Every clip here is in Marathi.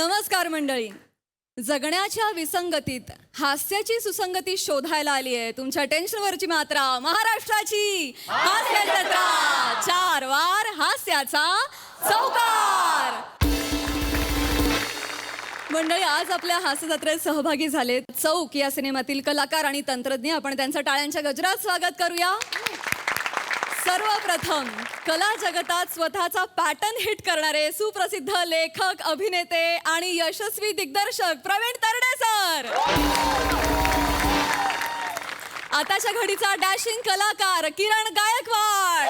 नमस्कार मंडळी. जगण्याच्या विसंगतीत हास्याची सुसंगती शोधायला आली आहे तुमच्या टेन्शनवरची मात्रा महाराष्ट्राची हास्य जत्रा. 4 वार हास्याचा चौकार. मंडळी, आज आपल्या हास्य जत्रेत सहभागी झालेत चौक या सिनेमातील कलाकार आणि तंत्रज्ञ. आपण त्यांचं टाळ्यांच्या गजरात स्वागत करूया. सर्वप्रथम कला जगतात स्वतःचा पॅटर्न हिट करणारे सुप्रसिद्ध लेखक, अभिनेते आणि यशस्वी दिग्दर्शक प्रवीण तरडे सर. आताच्या घडीचा डॅशिंग कलाकार किरण गायकवाड.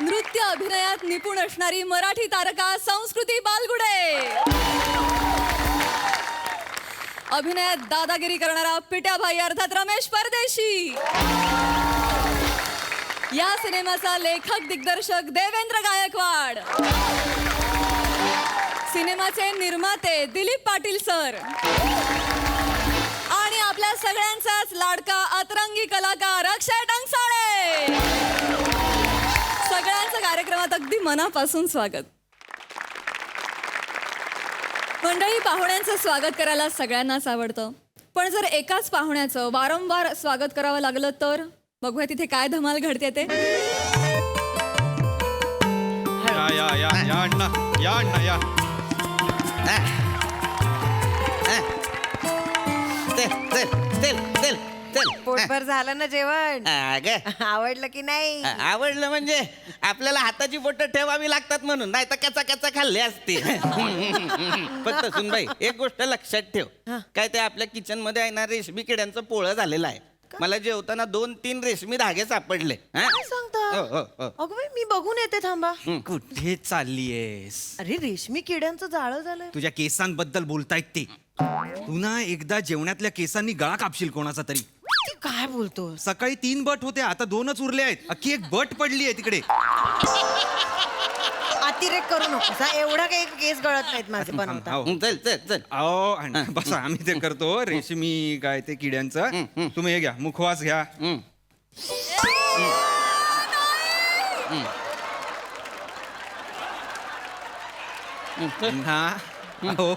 नृत्य अभिनयात निपुण असणारी मराठी तारका संस्कृती बालगुडे. अभिनयात दादागिरी करणारा पिट्याभाई अर्थात रमेश परदेशी. या सिनेमाचा लेखक दिग्दर्शक देवेंद्र गायकवाड. सिनेमाचे निर्माते दिलीप पाटील सर. आणि आपल्या सगळ्यांचाच लाडका अतरंगी कलाकार अक्षय टंगसाळे. सगळ्यांचं कार्यक्रमात अगदी मनापासून स्वागत. मंडळी, पाहुण्यांचं स्वागत करायला सगळ्यांनाच आवडतं, पण जर एकाच पाहुण्याचं वारंवार स्वागत करावं लागलं तर बघूया तिथे काय धमाल घडते ते. या या या या अण्णा, या अण्णा या. पोटभर झालं ना जेवण? आवडलं की नाही? आवडलं म्हणजे आपल्याला हाताची बोट ठेवावी लागतात म्हणून, नाही तर कचा कचा खाल्ले असते. फक्त सुनबाई, एक गोष्ट लक्षात ठेव, काय ते आपल्या किचन मध्ये आहे ना रेशमी किड्यांचं पोळं झालेलं आहे. मला जेवताना 2-3 रेशमी धागे सापडले. काय सांगता? अगं बाई, मी बघून येते, थांबा. कुठे चाललीयेस? अरे, रेशमी किड्यांचं जाळं झालंय. तुझ्या केसांबद्दल बोलतायत ते. तू ना एकदा जेवणातल्या केसांनी गळा कापशील कोणाचा तरी. ते काय बोलतो? सकाळी 3 बट होते, आता 2च उरले आहेत. अख्खी एक बट पडली आहे तिकडे. अतिरेक करू नको. एवढा काही केस गळत नाहीत माझे बनवता. चल चल चल. अहो अण्णा, बसा, आम्ही ते करतो. रेशमी काय ते किड्यांचं. तुम्ही हे घ्या, मुखवास घ्या. अण्णा, अहो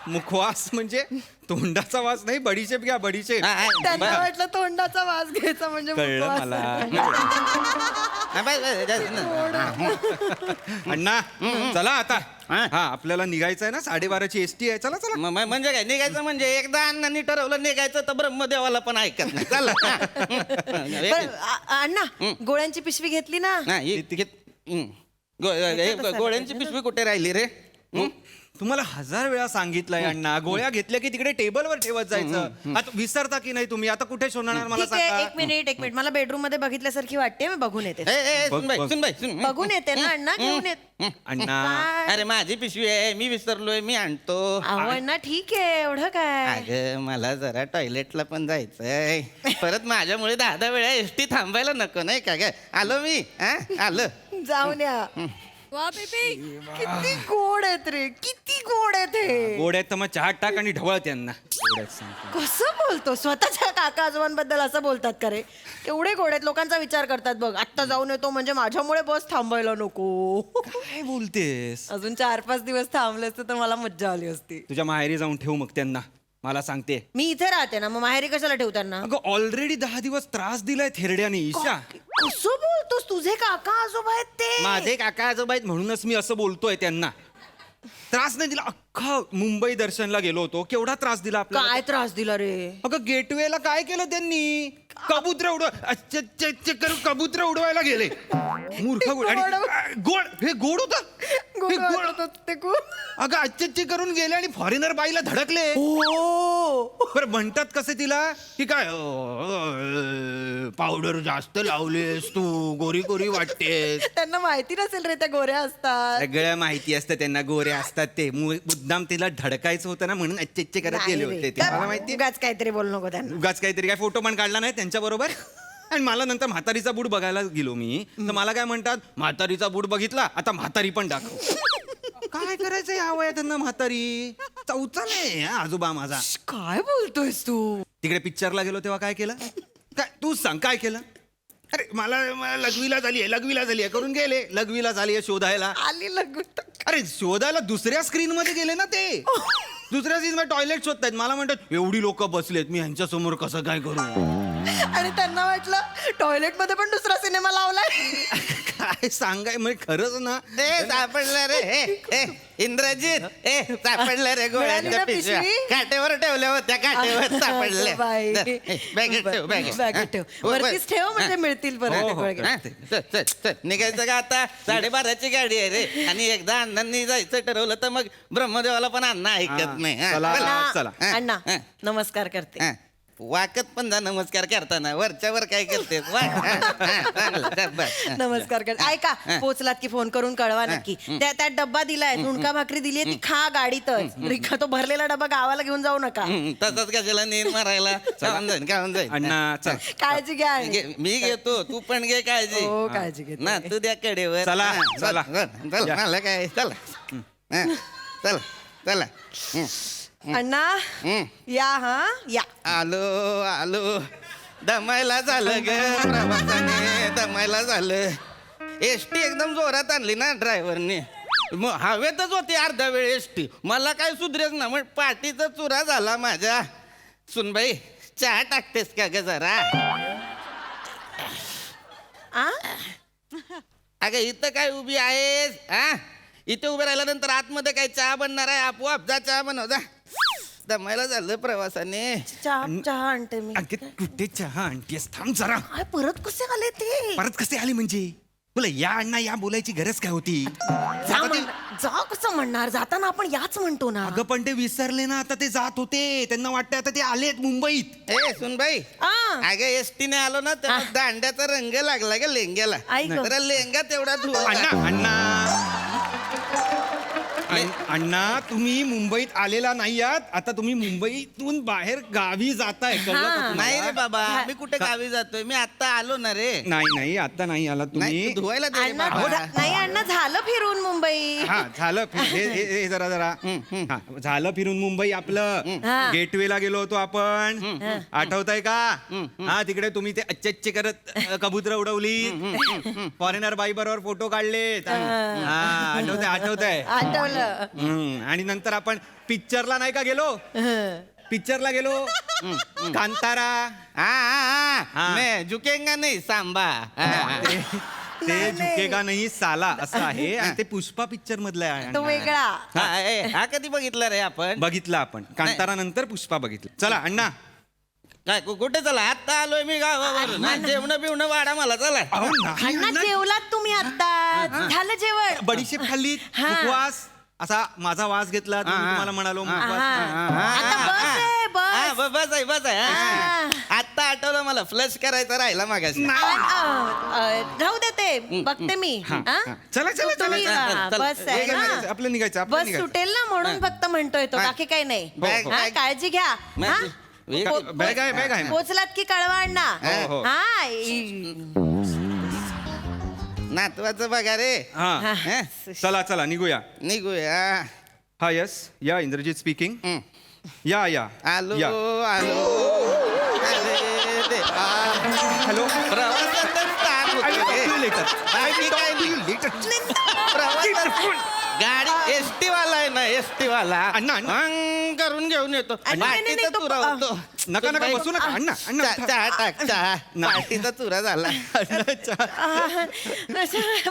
मुखवास म्हणजे तोंडाचा वास नाही, बडीशेप घ्या, बडीशेप. त्यांना वाटलं तोंडाचा वास घ्यायचा म्हणजे कळलं उपवास. मला. अण्णा, चला आता. हा, आपल्याला निघायचं आहे ना, 12:30ची एसटी आहे. चला चला. म्हणजे काय निघायचं? म्हणजे एकदा अण्णांनी ठरवलं निघायचं तर ब्रह्मदेवाला पण ऐकत नाही. चला. बरं, अण्णा, गोळ्यांची पिशवी घेतली ना? गोळ्यांची पिशवी कुठे राहिली रे? तुम्हाला 1000 वेळा सांगितलंय अण्णा, गोळ्या घेतल्या की तिकडे टेबलवर ठेवत जायचं. आता विसरता की नाही तुम्ही? आता कुठे शोधणार मला ठीक आहे, सांगा. एक मिनिट. मला बेडरूम मध्ये बघितल्यासारखी वाटते, मी बघून येते. सुनबाई. बघून येते ना अण्णा, घेऊन येत. अण्णा, अरे माझी पिशवी आहे, मी विसरलोय, मी आणतो. अहो अण्णा, ठीक आहे, एवढं काय. अगं, मला जरा टॉयलेटला पण जायचंय. परत माझ्यामुळे 10 वेळा एसटी थांबायला नको, नाही का? आलो मी. आलो. जाऊन या. वा पिपी, किती गोड आहेत रे, किती गोड आहेत हे. गोड्यात तर मग चहा टाक आणि ढवळ त्यांना. गोड्यात सांगतो. कसं बोलतो? स्वतःच्या काका आजोबांबद्दल असं बोलतात का रे? केवढे गोड आहेत, लोकांचा विचार करतात बघ. आत्ता जाऊन येतो म्हणजे माझ्यामुळे बस थांबायला नको. काय बोलतेस? अजून 4-5 दिवस थांबले असते तर मला मज्जा आली असती. तुझ्या माहेरी जाऊन ठेव मग त्यांना. मला सांगते, मी इथे राहते ना, मग माहेरी कशाला ठेवू त्यांना? अगं ऑलरेडी 10 दिवस त्रास दिलाय थेरड्याने. ईशा, कसं बोलतोस? तुझे काका आजोबा आहेत ते. माझे काका आजोबा आहेत म्हणूनच मी असं बोलतोय त्यांना. त्रास नाही दिला. अख्खा मुंबई दर्शनला गेलो होतो, केवढा त्रास दिला आपल्याला. काय त्रास दिला रे? अगं गेटवेला काय केलं त्यांनी? कबूतर कबूतर उडवायला गेले. मूर्ख गोड. आणि गोड, हे गोड होतं. हे गोड. अगं अच्छे करून गेले आणि फॉरेनर बाईला धडकले. बरं म्हणतात कसे तिला की काय, पावडर जास्त लावलेस तू, गोरी गोरी वाटतेस. त्यांना माहिती नसेल रे, त्या गोऱ्या असतात. सगळ्या माहिती असतं त्यांना, गोरे असतात ते. मुद्दाम तिला धडकायचं होतं ना, म्हणून अच्छे करत गेले होते ते. मला माहिती. उगाच काहीतरी बोलू नको त्यांना. उगाच काहीतरी. काय फोटो पण काढला नाही त्यांच्या बरोबर. आणि मला नंतर म्हातारीचा बूट बघायला गेलो मी, तर मला काय म्हणतात, म्हातारीचा बूट बघितला, आता म्हातारी पण दाखव. काय करायचं या वयात त्यांना म्हातारी? चौचा नाही आजोबा माझा. काय बोलतोयस तू? तिकडे पिक्चरला गेलो तेव्हा काय केलं? काय तूच सांग, काय केलं? अरे मला लघवीला झाली आहे करून गेले लघवीला झाली आहे शोधायला. आली लगून. अरे शोधायला दुसऱ्या स्क्रीन मध्ये गेले ना ते. दुसऱ्या स्क्रीन मध्ये टॉयलेट शोधतायत. मला म्हणतात एवढी लोक बसलेत मी ह्यांच्या समोर कसं काय करू. आणि त्यांना वाटलं टॉयलेट मध्ये पण दुसरा सिनेमा लावलाय. काय सांगाय म्हणजे खरंच ना. सापडलं रे हे इंद्रजित सापडलं रे मिळाली ना गोळ्यांच्या पिशव्या पिशवी? काटेवर ठेवल्या होत्या काटेवर सापडल्या. बाई. बॅगेत ठेव बॅगेत ठेव. वरतीच ठेव म्हणजे मिळतील परत हो, गोळ्या. हा, चल निघायचं का आता 12:30ची गाडी आहे रे आणि एकदा अण्णांनी जायचं ठरवलं तर मग ब्रह्मदेवाला पण अण्णा ऐकत नाही हा, चला, चला. चला. हा, अण्णा हा, नमस्कार करते. हा. वाकत पण जा नमस्कार करताना वरच्यावर काय करते नमस्कार करते. ऐका पोचलात की फोन करून कळवा नक्की. त्यात डब्बा दिलाय झुणका भाकरी दिलीये ती खा गाडीतच. रिका तो भरलेला डब्बा गावाला घेऊन जाऊ नका. तसंच कशाला नीर मारायला खाऊन जाईन खाऊन जाईन अण्णा चल. काळजी घ्या आणि. मी घेतो तू पण घे काळजी हो काळजी घेते. ना तू द्या कडेवर चला, हा, चला. चल या. मला काय चला हा, चला चला अण्णा हम्म. या हा या. आलो दमायला झालं ग प्रवासाने दमायला झालं. एसटी एकदम जोरात आणली ना ड्रायव्हरने मग हवेतच होती अर्धा वेळ एसटी मला काय सुधरेच ना मग पाठीचा चुरा झाला माझ्या. सुनबाई चहा टाकतेस का ग जरा. आ? अगं इथं काय उभी आहेस हा इथे उभे राहिल्यानंतर आतमध्ये काय चहा बनणार आहे आपोआप जा चहा बनव जा. दमायला झालं प्रवासाने. चहा आणते मी. अंकित कुठे चहा आणतेस थांब जरा. काय परत कसे आले ते? परत कसे आले म्हणजे तुला या अण्णा या बोलायची गरज काय होती. जा कसं म्हणणार जाताना आपण याच म्हणतो ना. अगं पण ते विसरले ना आता ते जात होते त्यांना वाटतं आता ते आलेत मुंबईत. ए सुनबाई आ. अगं एसटीने आलो ना तेव्हा दांड्याचा रंग लागला ग लेंग्याला आई गं. जरा लेंगा तेवढा धुवा. अण्णा तुम्ही मुंबईत आलेला नाही आहात आता तुम्ही मुंबईतून बाहेर गावी जाताय कळलं का तुम्हाला? नाही रे बाबा मी कुठे गावी जातोय मी आता आलो ना रे. नाही आता नाही आला नाही तुम्ही. तू धुवायला दे रे अण्णा बाबा. नाही अण्णा झालं फिरून मुंबई. हा झालं हे जरा हा, झालं फिरून मुंबई आपलं. हा. गेटवेला गेलो होतो आपण आठवतंय का. हा तिकडे तुम्ही ते अच्छे करत कबूतर उडवली फॉरेनर बाई बरोबर फोटो काढलेत. हा आठवतंय आठवलं. आणि नंतर आपण पिक्चरला नाही का गेलो पिक्चरला गेलो कांतारा. हा मैं झुकेंगा नहीं सांबा. ते झुकेगा नाही साला असं आहे आणि ते पुष्पा पिक्चर मधलं आहे तो अण्णा. वेगळा. हा कधी बघितलं रे आपण बघितला आपण कांतारा नंतर पुष्पा बघितलं. चला अण्णा. काय कुठे चला आता आलोय मी गावावरून जेवण बिवणं वाढा मला चला. अहो, नाही, अण्णा अण्णा. जेवलात तुम्ही आता झालं जेवण. बडीशेप खाल्ली मुखवास असा माझा वास घेतला तुम्ही तुम्हाला म्हणालो मुखवास. आता बस आहे, बस. बस आहे आता आठवलं मला फ्लश करायचं राहिला मागाशी. राहू दे ते बघते मी. हा? चला तुम्ही, बस आहे ना. आपलं निघायचं बस सुटेल ना म्हणून फक्त म्हणतोय तो बाकी काही नाही. बॅग, हा, बॅग. काळजी घ्या. हा? बॅग आहे पोचलात की कळवा अण्णा. हो, हो. हा नातवाचं बघा रे. हा हं? चला निघूया. निघूया हा यस या इंद्रजित स्पीकिंग. हं. या आलो या. आलो अरे देवा. हॅलो प्रवासातच ताण होतो रे. बाकी काय नाही. प्रवासात गाडी एसटी वाला आहे ना एसटी वाला अण्णा, अण्णा. हंग करून घेऊन येतो अण्णा, नाही, पाठीचा नाही, तो- चुरा होतो. नका बसू नका अण्णा चहा टाक चहा पाठीचा चुरा झाला.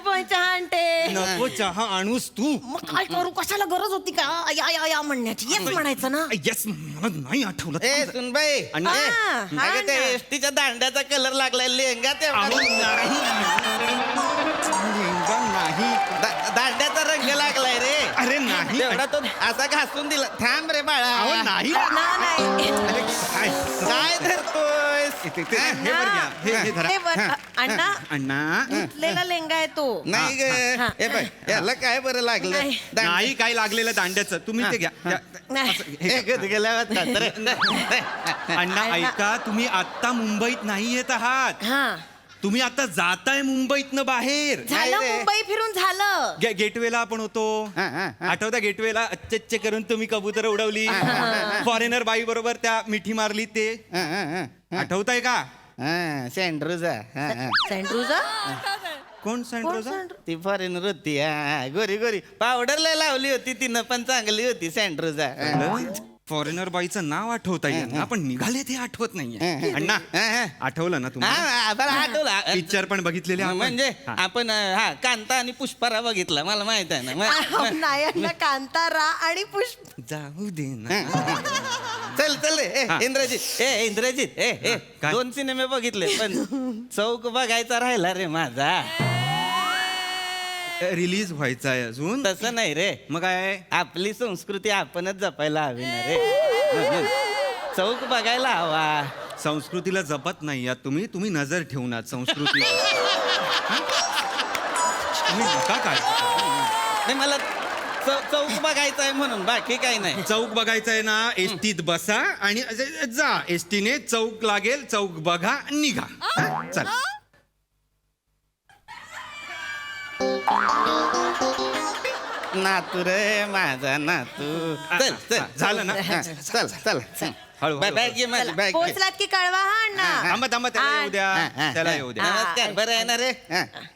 पण चहा आणते. नको चहा आणूस तू. मग काय करू कशाला गरज होती का या म्हणण्याची. येस म्हणायचं ना. येस मला नाही आठवलं. ए सुनबाई अण्णा. अगं त्या एसटीच्या दांड्याचा कलर लागलाय लेंगा तेवढा अहो, नाही दांड्याचा रंग लागलाय रे. अरे नाही तेवढा तो असा घासून दिला थांब रे अहो बाळा. नाही नाही. अरे, काय काय धरतोयस हे बरं घ्या. हे धरा. हे बरं, अण्णा अण्णा धुतलेला लेंगा आहे तो. नाही ग हा. हे बघ याला काय बरं लागलं नाही. नाही काय लागलेलं दांड्याचं तुम्ही ते घ्या नाही. गेल्या अण्णा ऐका तुम्ही आता मुंबईत नाही येत आहात. हा तुम्ही आता जाताय मुंबईतनं बाहेर. झालं रे. मुंबई फिरून झालं. गेटवेला आपण होतो हा. आठवता गेटवेला अच्छे करून तुम्ही कबूतर उडवली फॉरेनर बाई बरोबर त्या मिठी मारली ते आठवताय का हा सँड्रोजा सँड्रूजा कोण सँड्रोजा? ती फॉरेनर होती हा गोरी गोरी पावडरला लावली होती तिनं पण चांगली होती सँड्रोजा फॉरेनर बाईचं नाव आठवता येईल ना, पण निघाले ते आठवत नाहीये. अण्णा आठवलं ना तुम्हाला? बरं आठवला पिक्चर पण बघितलेले आपण? म्हणजे हा. आपण हा कांता आणि पुष्पारा बघितला मला माहित आहे ना नाही अण्णा कांतारा आणि पुष्प जाऊ दे ना. चल चल इंद्रजित काय? 2 सिनेमे बघितले पण चौक बघायचा राहिला रे माझा रिलीज व्हायचा आहे अजून. तसं नाही रे मग काय? आपली संस्कृती आपणच जपायला हवी ना रे चौक बघायला हवा संस्कृतीला जपत नाही आहात तुम्ही नजर ठेवून आहात संस्कृती. तुम्ही नका काय. नाही मला चौक बघायचा आहे म्हणून बाकी काही नाही चौक बघायचं आहे ना, एसटीत बसा आणि जा. एसटीने चौक लागेल, चौक बघा, निघा. हा? चल. नातू रे माझा नातू चल चल झालं ना? चल चल हळू. बॅग घे माझी बॅग घे. पोहोचलात की कळवा हा अण्णा थांबा त्याला येऊ द्या. त्याला येऊ द्या. नमस्कार बरं आहे ना रे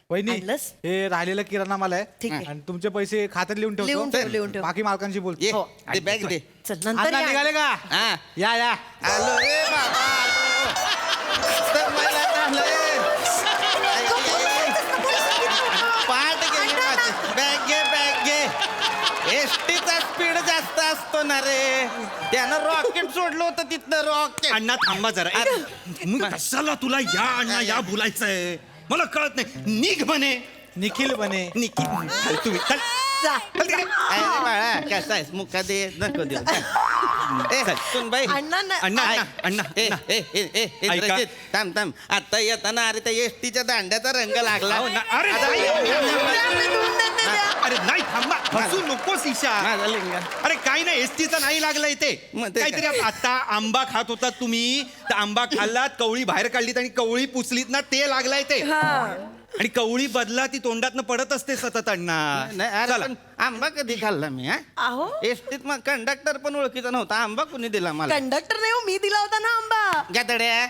वहिनी आणलंस? हे राहिलेला किराणा माल ठीक आहे आहे. आणि तुमचे पैसे खात्यात लिहून लिहून ठेव, लिहून ठेव. बाकी मालकांशी बोल ये हो. ते बॅग दे चल नंतर अण्णा या. निघाले का हा या या आलो रे बाबा आलो. तर मला झालंय. पाठ गेली माझी. बॅग घे एसटीचा स्पीड जास्त असतो ना रे त्यानं रॉकेट सोडलं होतं तिथनं रॉकेट अण्णा थांबा जरा. मग कशाला तुला या अण्णा या बोलायचंय? मला कळत नाही. निघ म्हणे. निखिल बने निघ. चल तुम्ही चल. जा. चल तिकडे. अरे बाळा कसा आहेस मुका दे नको देऊ सुन बाई अण्णा न- अण्णा ऐक. अण्णा अण्णा इंद्रजित थांब आता येताना अरे त्या एसटीच्या दांड्याचा रंग लागला अहो, अरे नाही. अरे नाही थांबा. हसू नकोस ईशा. माझा लिंगा अरे काही नाही, एसटीचा नाही लागला इथे. मग ते काहीतरी काय? आता आंबा खात होतात तुम्ही, तर आंबा खाल्लात, कवळी बाहेर काढलीत आणि कवळी पुसलीत ना, ते लागलाय ते. आणि कवळी बदला ती तोंडातनं पडत असते सतत अण्णा. नाही अरे चला. पण आंबा कधी खाल्ला मी हा अहो एसटीत मग कंडक्टर पण ओळखीचा नव्हता आंबा कुणी दिला मला कंडक्टर नाही हो, मी दिला होता ना आंबा. गातड्या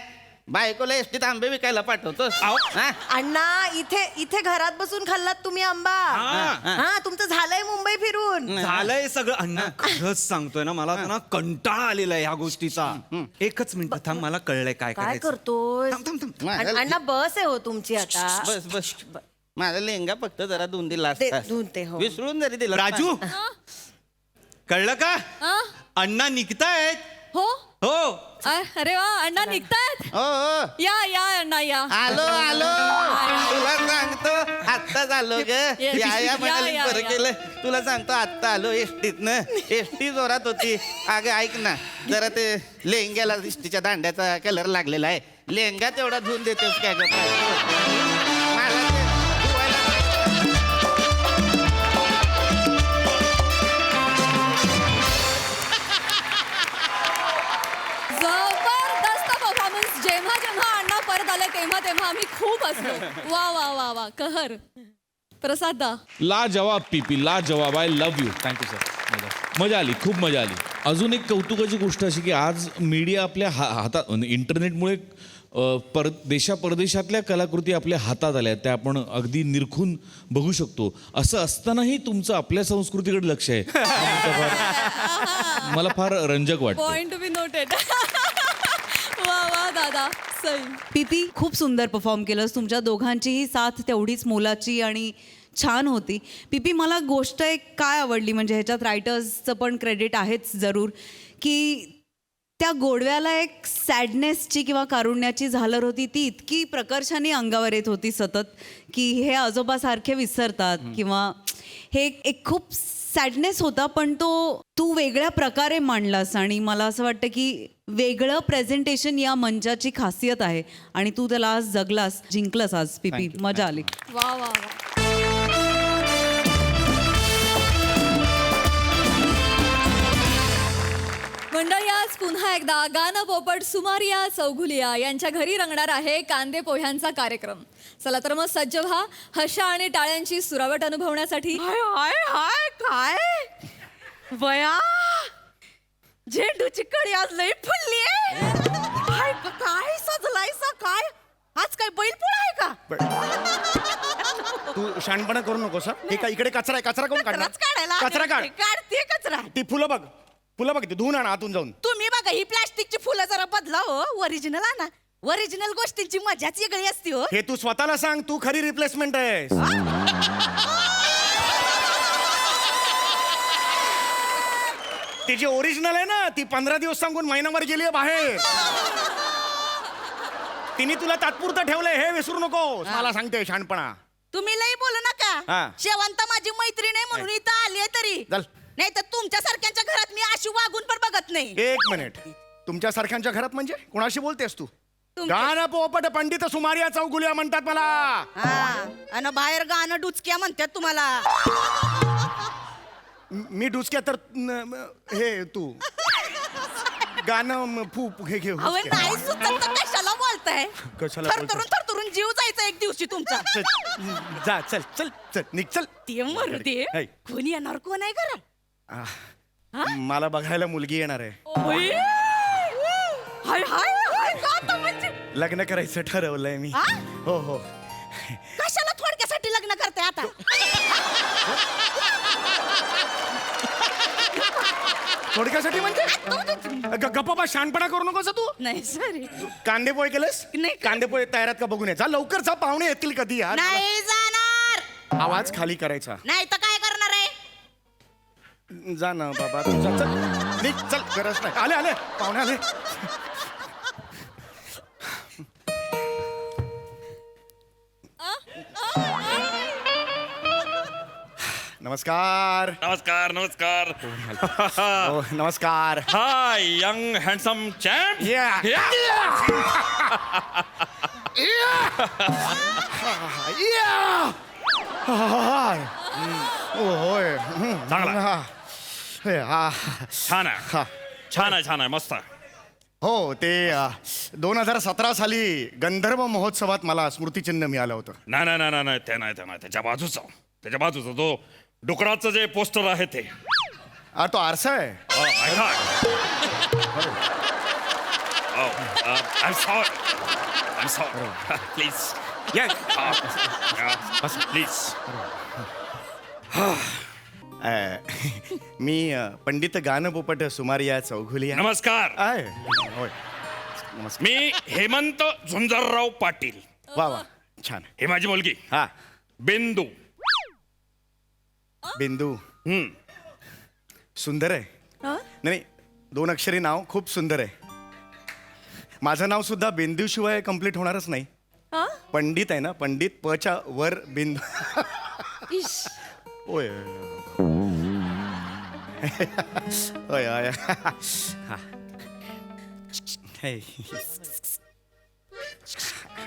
बायकोला एसटीत आंबे विकायला पाठवतोस अहो. हा? अण्णा इथे घरात बसून खाल्लात तुम्ही आंबा. हा. हा तुमचं झालंय मुंबई फिरून. झालंय सगळं अण्णा. खरंच सांगतोय ना, मला आता ना कंटाळा आलेला आहे ह्या गोष्टीचा. एकच मिनिट थांब, मला कळलंय काय काय करायचं. करतोय थांब थांब थांब. माझा- अण्णा बस आहे हो तुमची आता. बस माझा लेंगा फक्त जरा धुवून दिला दे- असता. धुवून दे, हो. विसरून जरी दिला राजू कळलं का? आ? अण्णा निघतायत. हो हो. अरे वा अण्णा निघतायत. हो हो या अण्णा या. आलो तुला सांगतो आत्ताच आलो ग Yes. या म्हणाली या, बरं या. केलं तुला सांगतो आत्ता आलो एसटीतनं एसटी जोरात होती अगं ऐक ना जरा ते लेहंग्याला एसटीच्या दांड्याचा कलर लागलेला आहे लेहंगा तेवढा धुवून देतोस काय ग मला ते धुवायला जबरदस्त परफॉर्मन्स. जेव्हा जेव्हा अण्णा परत आले तेव्हा आम्ही खूप हसलो. वा वा वा वा कहर. प्रसाद दा. लाजवाब पीपी लाजवाब. I love you. Thank you sir. मजा आली, खूप मजा आली. अजून एक कौतुकाची गोष्ट अशी की आज मीडिया आपल्या हातात इंटरनेटमुळे परदेशातल्या कलाकृती आपल्या हातात आल्या त्या आपण अगदी निरखून बघू शकतो. असं असतानाही तुमचं आपल्या संस्कृतीकडे लक्ष आहे. मला फार रंजक वाटतं. Point to be noted. वा वा दादा सई. पीपी खूप सुंदर परफॉर्म केलंस. तुमच्या दोघांचीही साथ तेवढीच मोलाची आणि छान होती. पीपी मला गोष्ट एक काय आवडली म्हणजे ह्याच्यात रायटर्सचं पण क्रेडिट आहेच जरूर की त्या गोडव्याला एक सॅडनेसची किंवा कारुण्याची झालर होती ती इतकी प्रकर्षाने अंगावर येत होती सतत की हे आजोबासारखे विसरतात किंवा हे एक खूप सॅडनेस होता पण तो तू वेगळ्या प्रकारे मांडलास आणि मला असं वाटतं की वेगळं प्रेझेंटेशन या मंचाची खासियत आहे आणि तू त्याला आज जगलास जिंकलंस आज पीपी. मजा आली. वा वा वा. मंडळी आज पुन्हा एकदा गाणं पोपट सुमारिया चौघुलिया यांच्या घरी रंगणार आहे कांदे पोह्यांचा कार्यक्रम. चला तर मग सज्ज व्हा हशा आणि टाळ्यांची सुरावट अनुभवण्यासाठी. हाय हाय हाय काय बया झेंडूची कडी आज लई फुलली काय सजलाय नाहीसा काय आज काय बैलपोळा आहे का तू शहाणपणा करू नकोस हं? हे काय इकडे कचरा आहे कचरा कोण काढणार कचराच काढायला कचरा काढ काढते कचरा ती फुलं बघ ती धुवून आण आतून जाऊन तुम्ही बघा ही प्लास्टिकची फुलं जरा बदला हो ओरिजिनल आणा ओरिजिनल गोष्टींची मजाच वेगळी असते हो हे तू स्वतःला सांग तू खरी रिप्लेसमेंट आहेस ती जी ओरिजिनल आहे ना ती 15 दिवस सांगून महिनाभर गेली आहे बाहेर तिने तुला तात्पुरतं ठेवलंय हे विसरू नको मला सांगते शहाणपणा तुम्ही लई बोलू नका हा. शेवंत माझी मैत्रीण आहे म्हणून इथं आली आहे तरी चल. नाही तर तुमच्या सारख्यांच्या घरात मी अशी वागून पण बघत नाही एक मिनिट तुमच्या सारख्यांच्या घरात म्हणजे कोणाशी बोलतेस तू तुमच्या- गाणं पोपट पंडित सुमारिया चौगुलिया म्हणतात मला हा आणि बाहेर गाणं डुचक्या म्हणतात तुम्हाला मी डुचक्या तर हे तू गाणं हे घे अहो नाही सुचत तर कशाला बोलताय कशाला थरथरून थरथरून जीव जायचा एक दिवशी तुमचा जा चल चल चल निघ चल ते मरू दे हाय. कोणी येणार कोण आहे घरात मला बघायला मुलगी येणार आहे ओय. हाय हाय हाय का आता म्हणजे लग्न करायचं ठरवलंय मी हा? हो हो कशाला थोडक्यासाठी लग्न करते आता थोडक्यासाठी म्हणजे गप्पा बा शहाणपणा करू नकोस तू नाही सॉरी कांदे पोहे केलेस नाही. कांदे पोहे तयारात का बघून ये जा लवकर जा पाहुणे येतील कधी यार नाही जाणार आवाज खाली करायचा नाही तर काय करणार आहे जा ना बाबा तू जा, चल निघ चल गरज नाही आले आले पाहुणे आले नमस्कार नमस्कार नमस्कार हो नमस्कार हाय यंग हँडसम चॅम्प Yeah. होय चांगला. हा. छान आहे हा. छान आहे छान आहे मस्त आहे. हो ते 2017 साली गंधर्व महोत्सवात मला स्मृतिचिन्ह मिळालं होतं नाही नाही नाही नाही ते नाही ते नाही त्याच्या बाजूचा तो डुकराचं जे पोस्टर आहे ते तो आरसा आहे Oh my God. Oh, I'm sorry. I'm sorry. Please. Please. मी पंडित गानपोपट सुमारिया चौघुलिया नमस्कार आहे होय नमस्कार मी हेमंत झुंजरराव पाटील वा वा छान हे माझी मुलगी हा बिंदू बिंदू हम्म. सुंदर आहे नाही 2 अक्षरी नाव खूप सुंदर आहे माझं नाव सुद्धा बिंदू शिवाय कम्प्लीट होणारच नाही पंडित आहे ना पंडित पच्या वर बिंदू होय होय होय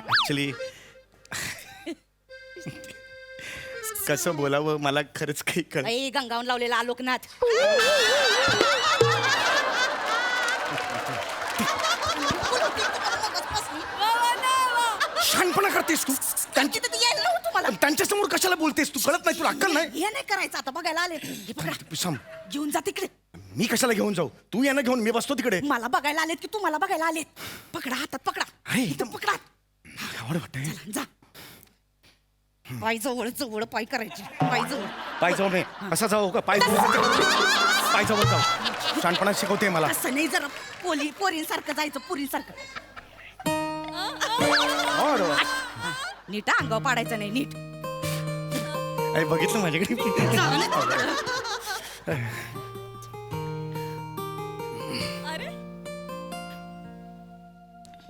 ऍक्च्युली कसं बोलावं मला खरंच काही कळ आई गंगावून लावलेला आलोकनाथ शहाणपणा करतेस तू त्यांची तर यायला नव्हतं तुम्हाला त्यांच्या समोर कशाला बोलतेस तू कळत नाही तुला अक्कल नाही हे नाही करायचं आता बघायला आले हे पकडा सांग घेऊन जा तिकडे मी कशाला घेऊन जाऊ तू यांना घेऊन मी बसतो तिकडे मला बघायला आलेत की तुम्हाला बघायला आलेत पकडा हातात पकडा अरे, इथं पकडा आवड वाटतंय जा पाय जवळ जवळ पाय करायची पाय जवळ पाय जाऊ नये असा जाऊ का पाय पाय जवळ जाऊ शहाणपणा शिकवते मला असं नाही जरा पोरींसारखं जायचं पुरींसारखं हो, रे. नीट अंगावर पाडायचं नाही नीट अरे बघितलं माझ्याकडे अरे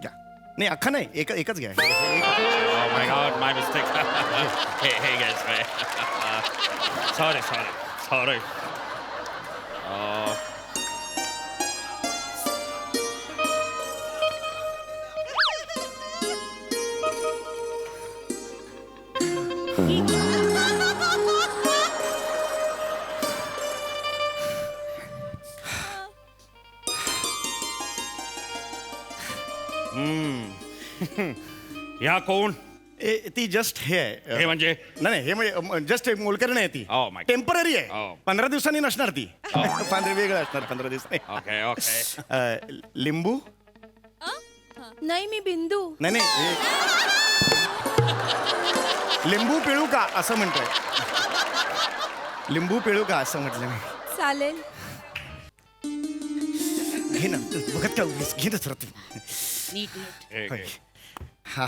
घ्या. नाही अख्खा नाही एकच घ्या Oh my God, my mistake. hey guys, hey. Sorry. या कोण ती जस्ट हे आहे हे म्हणजे नाही हे म्हणजे जस्ट मोलकरण आहे ती Oh my God. टेम्पररी आहे Oh. 15 दिवसांनी नसणार ती 15 वेगळं असणार 15 दिवसांनी ओके लिंबू नाही मी बिंदू. नाही नाही लिंबू पिळू का असं म्हणतोय. लिंबू पिळू का असं म्हटलं मी. चालेल. घे ना बघत का उगीच घे ना तू. होय. हा.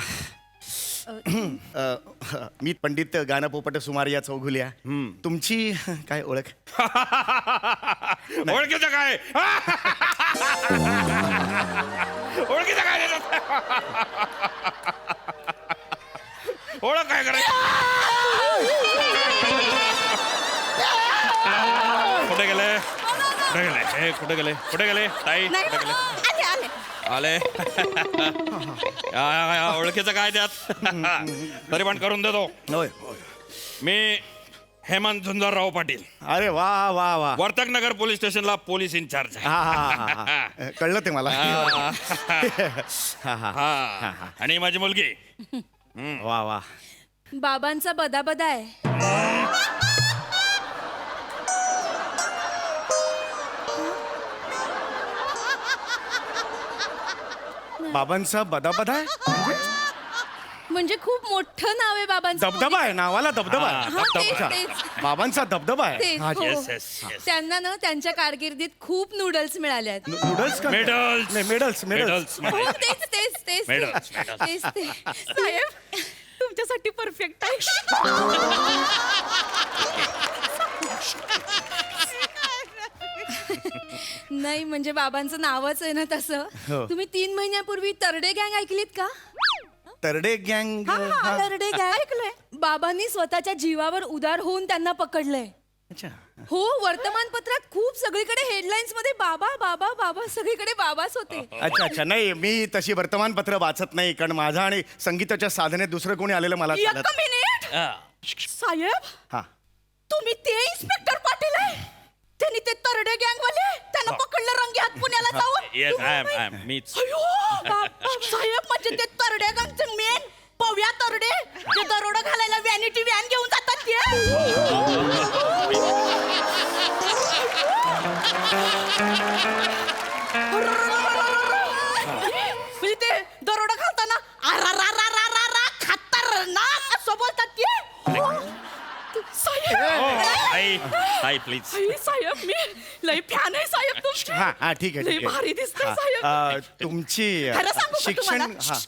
मी पंडित गाना पोपट सुमारिया चौघुल्या. तुमची काय ओळख? ओळखीचं काय ओळखीचं काय ओळख काय करायचं? कुठे गेले कुठे गेले हे कुठे गेले कुठे गेले ताई कुठे गेले आले या ओळखीचं काय त्यात तरी पण करून देतो. होय. मी हेमंत सुंदरराव पाटील अरे वा वा वा. वर्तक नगर पोलीस स्टेशनला पोलीस इन्चार्ज आहे. हा हा हा हा. कळलं ते मला. हा हा हा आणि माझी मुलगी वा वा. बाबांचा बदाबदा आहे. बाबांचा बदाबदा आहे. म्हणजे खूप मोठं नाव आहे बाबांचं. दबदबा आहे नावाला दबदबा आहे. हा, तेच, अच्छा. तेच. बाबांचा दबदबा आहे. तेच, हा, हो. येस येस येस त्यांना ना त्यांच्या कारकिर्दीत खूप नूडल्स मिळाले आहेत. नूडल्स का? मेडल्स नाही मेडल्स मेडल्स. मेडल्स हो, तेच तेच तेच Medals, तेच medals. तेच ते. साहेब तुमच्यासाठी परफेक्ट आहे. नाही म्हणजे बाबांचं नावच आहे ना तसं. हो. तुम्ही 3 महिन्यापूर्वी तरडे गँग ऐकलीत का? तरडे गँग. तरडे गँग ऐकलंय. बाबांनी स्वतःच्या जीवावर उदार होऊन त्यांना पकडलंय. अच्छा. हो वर्तमानपत्रात खूप सगळीकडे हेडलाईन्स मध्ये बाबा बाबा बाबा सगळीकडे बाबाच होते. अच्छा अच्छा. नाही मी तशी वर्तमानपत्र वाचत नाही कारण माझा आणि संगीताच्या साधनेत दुसरं कोणी आलेलं मला एक चालत. मिनिट साहेब हा. तुम्ही ते इन्स्पेक्टर पाटील आहे. त्यांनी ते तरडे गँग वाले त्यांना पकडलं रंगे हात पुण्याला जाऊन. येस आय एम मीच अयो, साहेब म्हणजे ते तरडे गँगचे मेन पव्या तरडे ते दरोडा घालायला व्हॅनिटी व्हॅन घेऊन जातात म्हणजे ते दरोडा घालताना खतरनाक असं बोलतात ते. ताई प्लीज साहेब मी लई फॅन आहे साहेब तुमची. हा हा ठीक आहे लई ठीक आहे. भारी दिसतंय हा. साहेब. तुमची खरं सांगू का शिक्षण तुम्हाला? हा.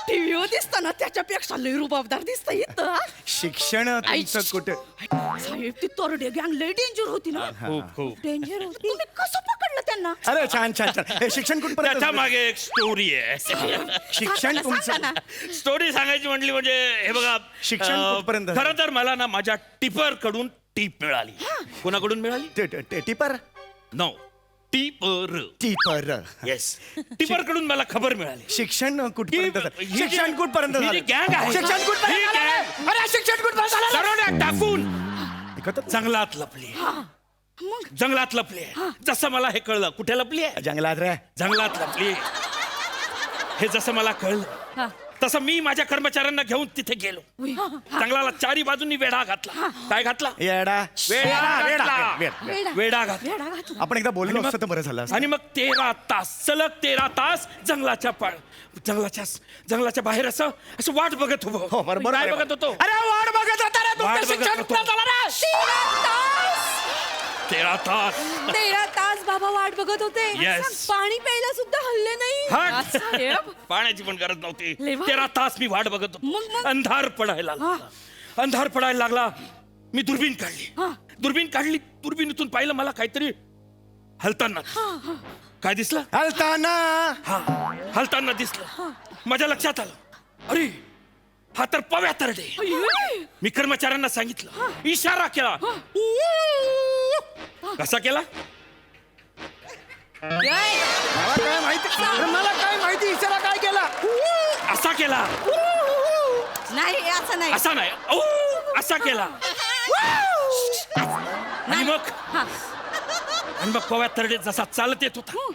टीव्हीवर दिसताना त्याच्यापेक्षा लई रुबाबदार दिसत इथं. शिक्षण तुमचं कुठे? साहेब ती तरडे गँग लई डेंजर होती ना. खूप खूप डेंजर होती. तुम्ही कसं पकडलं त्यांना? अरे छान छान छान. हे शिक्षण कुठपर्यंत त्याच्या झालं? मागे एक स्टोरी आहे. शिक्षण सांगा तुमचं ना. स्टोरी सांगायची म्हटली म्हणजे हे बघा शिक्षण कुठपर्यंत झालं? खरं तर मला ना माझ्या टिपर कडून टीप मिळाली. कोणाकडून मिळाली? Tipper no tipper tipper. Yes tipper कडून मला खबर मिळाली. शिक्षण कुठपर्यंत झालं? ही जी- शिक्षण कुठपर्यंत ही जी झालं? गँग आहे शिक्षण कुठपर्यंत ही झालं? गँग अरे शिक्षण कुठपर्यंत झालं? दरोड्यात टाकून ऐकत- जंगलात लपली. जंगलात लपली आहे. जसं मला हे कळलं कुठे लपली आहे जंगलात रे. जंगलात लपली हे जसं मला कळलं तसं मी माझ्या कर्मचाऱ्यांना घेऊन तिथे गेलो. जंगलाला चारी बाजूंनी वेढा घातला. काय घातला? येडा. वेढा वेडा, घातला. वेडा. वेढा घातला. आपण एकदा बोललो असतं तर बरं झालं असतं. आणि मग 13 तास सलग 13 तास जंगलाच्या बाहेर असं असं वाट बघत हो होतो. बरोबर. काय बघत होतो? अरे वाट बघत होता रे. वाट तुमचं बघत शिक्षण होतो. कुठपर्यंत झालं रे? 13 तास 13 तास बाबा वाट बघत होते. Yes. पाणी प्यायला सुद्धा हल्ले नाही. हट. साहेब पाण्याची पण गरज नव्हती. लय भारी. 13 तास मी वाट बघत मग- होतो. मग? अंधार पडायला लागला. अंधार पडायला लागला. मी दुर्बीण काढली. दुर्बीणीतून पाहिलं मला काहीतरी हलताना. काय दिसलं? हलताना. हलताना दिसलं. माझ्या लक्षात आलं अरे हा तर पव्या तरडे. मी कर्मचाऱ्यांना सांगितलं. इशारा केला. कसा केला? मला काय माहिती? अरे मला काय माहिती इशारा काय केला? असा केला. नाही असं नाही. असा नाही असा केला. आणि मग पव्या तरडे जसा चालत येत होता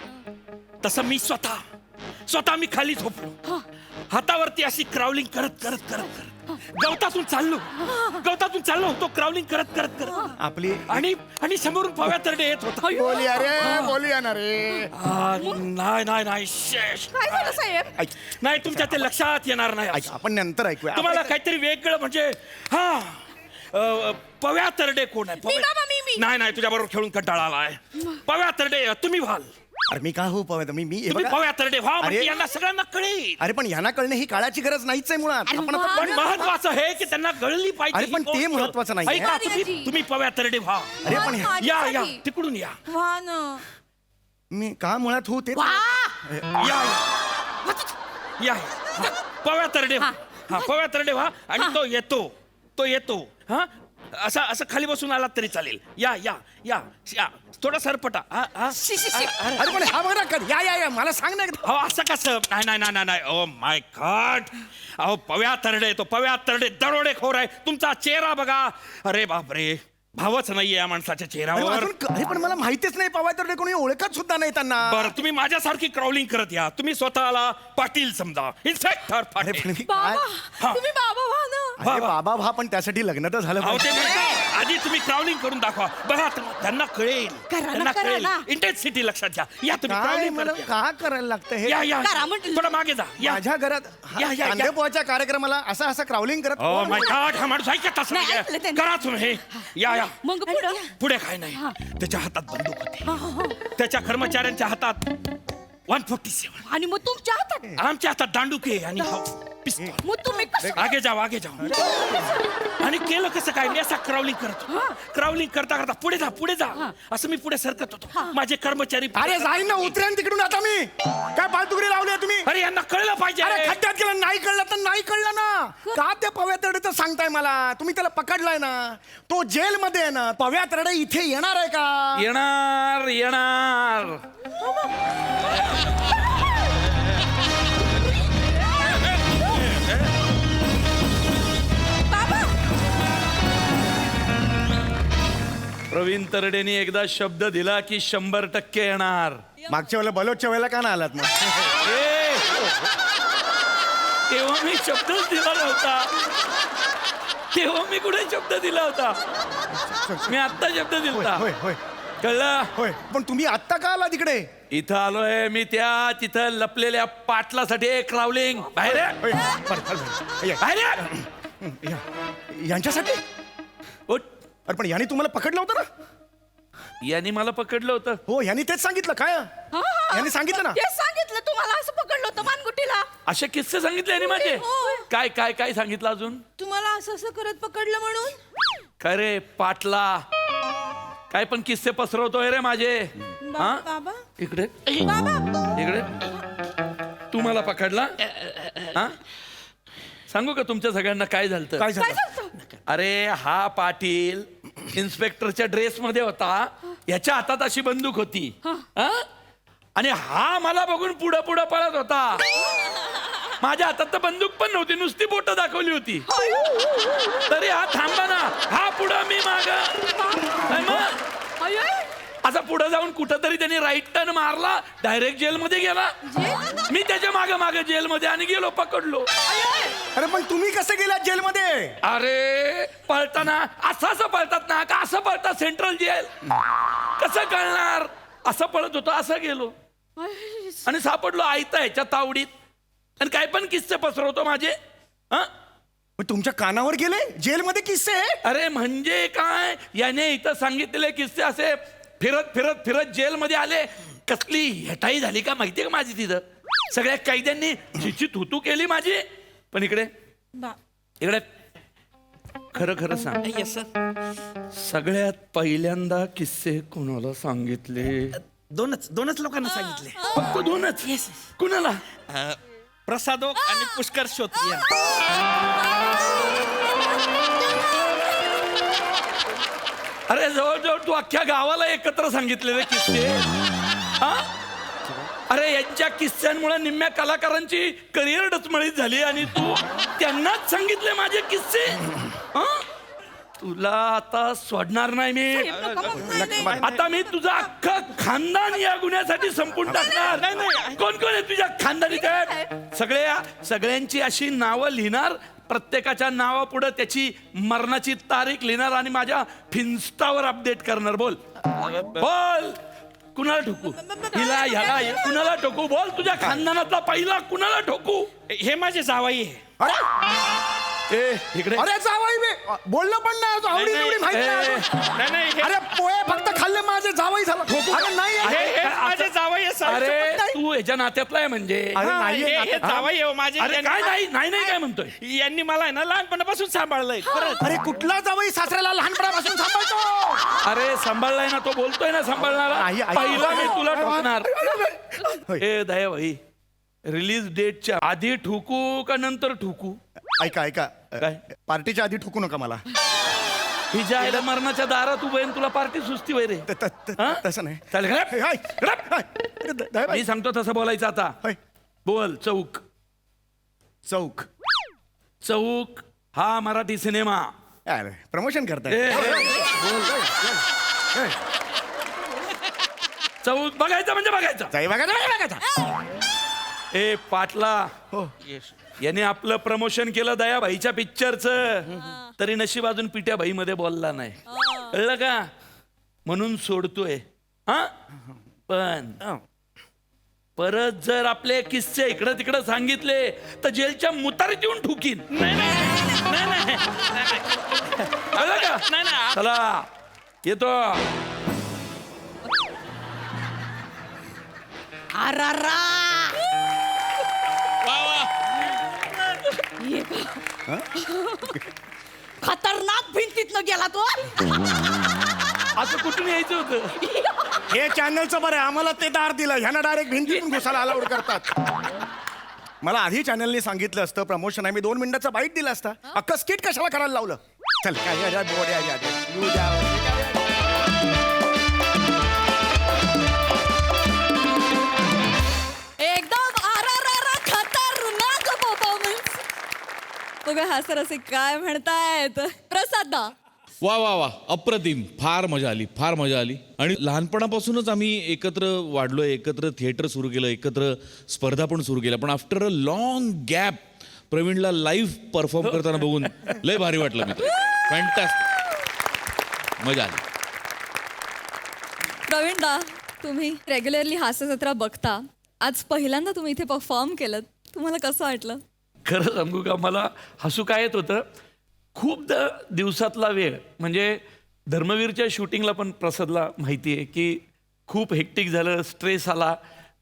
तसं मी स्वतः मी खाली झोपलो. हातावरती अशी क्राउलिंग करत करत करत करत गवतातून चाललो होतो क्राउलिंग करत करत करत आपली आणि आणि समोरून पव्या तरडे येत होता बोलूया रे बोलूया ना रे. नाही शेष. काय झालं साहेब? ऐक, नाही तुमच्या ते लक्षात येणार नाही ऐक, आपण नंतर ऐकूया. तुम्हाला काहीतरी वेगळं म्हणजे पव्या तरडे कोण आहे नाही तुझ्या बरोबर खेळून कंटाळा आलाय. पव्या तरडे तुम्ही व्हाल. अरे मी का हो पव्या मी हे तुम्ही बघा. पव्या तरडे व्हा म्हणजे अरे. यांना सगळ्यांना कळेल. अरे पण यांना कळणे ही काळाची गरज नाहीच आहे मुळात. आपण आता पण महत्वाचं हे की त्यांना कळली पाहिजे अरे ही पण ते गोष्ट. महत्वाचं नाहीये. ऐका, तुम्ही पव्या तरडे व्हा. अरे पण या तिकडून या मी का मुळात हो ते या या पव्या तरडे व्हा. पव्या तरडे व्हा आणि तो येतो हा असं खाली बसून आलात तरी चालेल. या या या या थोडा सरपटा. अरे पण हा बघा कर. या मला सांग ना. अहो असं कसं नाही ओ माय गॉड. अहो पव्या तरडे दरोडेखोर आहे. तुमचा चेहरा बघा. अरे बापरे भावच नाहीये या माणसाच्या अरे चेहऱ्यावर. अरे पण मला माहितीच नाही पवाय तर कोणी ओळखत सुद्धा नाही त्यांना. बरं तुम्ही माझ्यासारखी क्राउलिंग करत या. तुम्ही स्वतःला पाटील समजा. इन्स्पेक्टर अरे पाटील. पण मी काय- तुम्ही बाबा व्हा ना. अरे बाबा भा पण त्यासाठी लग्न तर झालं अहो, ते पाहिजे. म्हणतात, आधी तुम्ही क्राउलिंग करून दाखवा. बघा त्यांना कळेल. त्यांना कळेल. इंटेन्सिटी लक्षात घ्या. या तुम्ही काय क्राउलिंग मला का करायला लागतं हे? या करा म्हटलं. थोडं मागे जा. या माझ्या घरात या, या. कांदेपोहाच्या कार्यक्रमाला असं क्राउलिंग करत ओ कोण माय बोलतं? गॉड हा माणूस ऐकत असं नाही, नाहीये. ऐकलं त्यांनी. करा तुम्ही. या मग पुढे काय नाही. त्याच्या हातात बंदूक होती. त्याच्या कर्मचाऱ्यांच्या हातात 147. आणि मग तुमच्या हातात आमच्या हातात दांडुके आणि पिस्तूल. मग तुम्ही कसं आगे जाओ आणि केलं कसं काय. मी असा क्राउलिंग करतो. क्राउलिंग करता करता पुढे जा असं मी पुढे सरकत होतो. माझे कर्मचारी अरे जाईन ना उतरेन तिकडून आता मी. काय पालतुगडी लावली तुम्ही? अरे यांना कळलं पाहिजे. अरे खड्ड्यात गेलं नाही कळलं तर नाही कळलं ना. का त्या पव्या तरडेचं सांगताय मला? तुम्ही त्याला पकडलाय ना. तो जेलमध्ये आहे ना. पव्या तरडे इथे येणार आहे का? येणार प्रवीण तरडेनी एकदा शब्द दिला की 100% येणार. मागच्या वेळेला बलोच्या वेळेला का ना आलात मग? तेव्हा मी शब्दच दिला नव्हता. तेव्हा मी कुठे शब्द दिला होता. मी आत्ता शब्द दिला. होय होय कळलं. होय पण तुम्ही आत्ता का आला तिकडे? इथं आलोय मी तिथं लपलेल्या पाटलासाठी. क्राउलिंग बाहेर ये. होय, बरं, या. बाहेर ये. यांच्यासाठी? उठ. अरे पण यांनी तुम्हाला पकडलं होतं ना? यांनी मला पकडलं होतं. हो यांनी तेच सांगितलं काय? यांनी सांगितलं ना? तेच सांगितलं तुम्हाला असं पकडलं होतं मानगुटीला. असे किस्से सांगितले यांनी माझे. काय काय काय सांगितलं अजून? तुम्हाला असं करत पकडलं म्हणून. काय रे पाटला काय पण किस्से पसरवतोय रे माझे. हा बाबा इकडे इकडे तू मला पकडला. हा सांगू का तुमच्या सगळ्यांना काय झालं? काय झालं? अरे हा पाटील इन्स्पेक्टरच्या ड्रेस मध्ये होता. याच्या हातात अशी बंदूक होती. हा? आणि हा मला बघून पुढं पुढं पळत होता. माझ्या हातात तर बंदूक पण नव्हती. नुसती बोट दाखवली होती. तरी हा थांबा ना. हा पुढं मी माग. असा पुढे जाऊन कुठंतरी त्यांनी राईट टर्न मारला. डायरेक्ट जेलमध्ये गेला. मी त्याच्या मागे जेलमध्ये आणि गेलो पकडलो. अरे पण तुम्ही कसे गेलात जेलमध्ये? अरे पळताना असं पळतात ना का असं पळतात सेंट्रल जेल. कसं कळणार. असं पळत होतो असं गेलो आणि सापडलो आयता ह्याच्या तावडीत. आणि काय पण किस्से पसरवतो माझे. हा मग तुमच्या कानावर गेले जेलमध्ये किस्से? अरे म्हणजे काय. याने इथं सांगितलेले किस्से असे फिरत फिरत फिरत जेलमध्ये आले. कसली हेटाई झाली का माहितीये का माझी तिथं. सगळ्या कैद्यांनी जिची थुतू केली माझी. पण इकडे खरं खरं सांग. सगळ्यात पहिल्यांदा किस्से कोणाला सांगितले? दोनच लोकांना सांगितले. फक्त दोनच. कुणाला? प्रसादोक आणि पुष्कर श्रोत्रिय. अरे जवळजवळ तू अख्ख्या गावाला एकत्र सांगितलेले किस्से. हा? अरे यांच्या किस्स्यांमुळे निम्म्या कलाकारांची करिअर डचमळीत झाली आणि तू त्यांनाच सांगितले माझे किस्से. हा? तुला आता सोडणार नाही मी. आता मी तुझं अख्खं खानदान या गुन्ह्यासाठी संपून टाकणार. कोण कोण आहे तुझ्या खानदानीत? सगळ्यांची अशी नावं लिहिणार, प्रत्येकाच्या नावापुढे त्याची मरणाची तारीख लिहिणार आणि माझ्या फिन्स्टावर अपडेट करणार. बोल बोल, कुणाला ठोकू? हिला ह्याला कुणाला ठोकू? बोल, तुझ्या खानदानातला पहिला कुणाला ठोकू? हे माझे जावाई आहे. ए इकडे. अरे जावई मी बोललो पण नाही अजून. आवडी निवडी माहिती नाही अजून. नाही अरे पोहे फक्त खाल्ले माझे जावई झाला. अरे नाही हे माझे जावाई आहे, साहेब. अरे तू ह्याच्या नात्यातला आहे म्हणजे. अरे नाहीये हे नात्यात. जावाई आहे हो माझे. अरे काय नाही नाही नाही काय म्हणतोय? यांनी मला आहे ना लहानपणापासून सांभाळलंय. खरंच. अरे कुठला जावई सासऱ्याला लहानपणापासून सांभाळतो? अरे सांभाळलाय ना तो, बोलतोय ना सांभाळणारा. नाही, ऐक. पहिला मी तुला ठोकणार. ए दया भाई, रिलीज डेटच्या आधी ठोकू का नंतर ठोकू? ऐका ऐका काय? पार्टीच्या आधी ठोकू नका मला. हिच्या आईला मरणाच्या दारात उभं आहे आणि तुला पार्टी सुस्ती वय रे. हा? तसं नाही. चल घरात. हाय, हाय. दयाबाई. मी सांगतो तसं बोलायचं आता. हाय. बोल. चौक. चौक. चौक हा मराठी सिनेमा. अरे प्रमोशन ए, करताय. ए, चौक बघायचं म्हणजे बघायचं. जाई बघा. ए पाटला, हो. याने आपलं प्रमोशन केलं दयाबाईच्या पिक्चरचं, तरी नशीब अजून पिट्या बाई मध्ये बोलला नाही. कळलं का? म्हणून सोडतोय. हा पण परत जर आपले किस्से इकडं तिकडं सांगितले तर जेलच्या मुतारीत येऊन ठुकीन. कळलं का? चला येतो. खतरनाक भिंतीतनं गेला तो. असं कुठून यायचं होतं? हे चॅनलचं बरं आहे, आम्हाला ते दार दिलं. ह्यांना डायरेक्ट भिंतीतून घुसायला अलाउड करतात. मला आधी चॅनलने सांगितलं असतं प्रमोशन आहे, मी 2 मिनिटाचा बाईट दिला असता. अख्खं स्किट कशाला करायला लावलं? चल काय बोर्ड येऊ द्या. एकदम खतरनाक परफॉर्मन्स. बघा हा सर असे काय म्हणतायत. प्रसाद दा. वा वा वा, अप्रतिम. फार मजा आली, फार मजा आली. आणि लहानपणापासूनच आम्ही एकत्र वाढलोय, एकत्र थिएटर सुरू केलं, एकत्र स्पर्धा पण सुरू केल्या. पण आफ्टर अ लॉंग गॅप प्रवीणला लाईव्ह परफॉर्म करताना बघून लय भारी वाटलं मित्र. फॅन्टास्टिक, मजा आली. प्रवीण दा, तुम्ही रेग्युलरली हास्य जत्रा बघता, आज पहिल्यांदा तुम्ही इथे परफॉर्म केलं, तुम्हाला कसं वाटलं? खरं सांगू का, मला हसू काय येत होतं. खूप दिवसातला वेळ म्हणजे धर्मवीरच्या शूटिंगला पण प्रसादला माहिती आहे की खूप हेक्टिक झालं, स्ट्रेस आला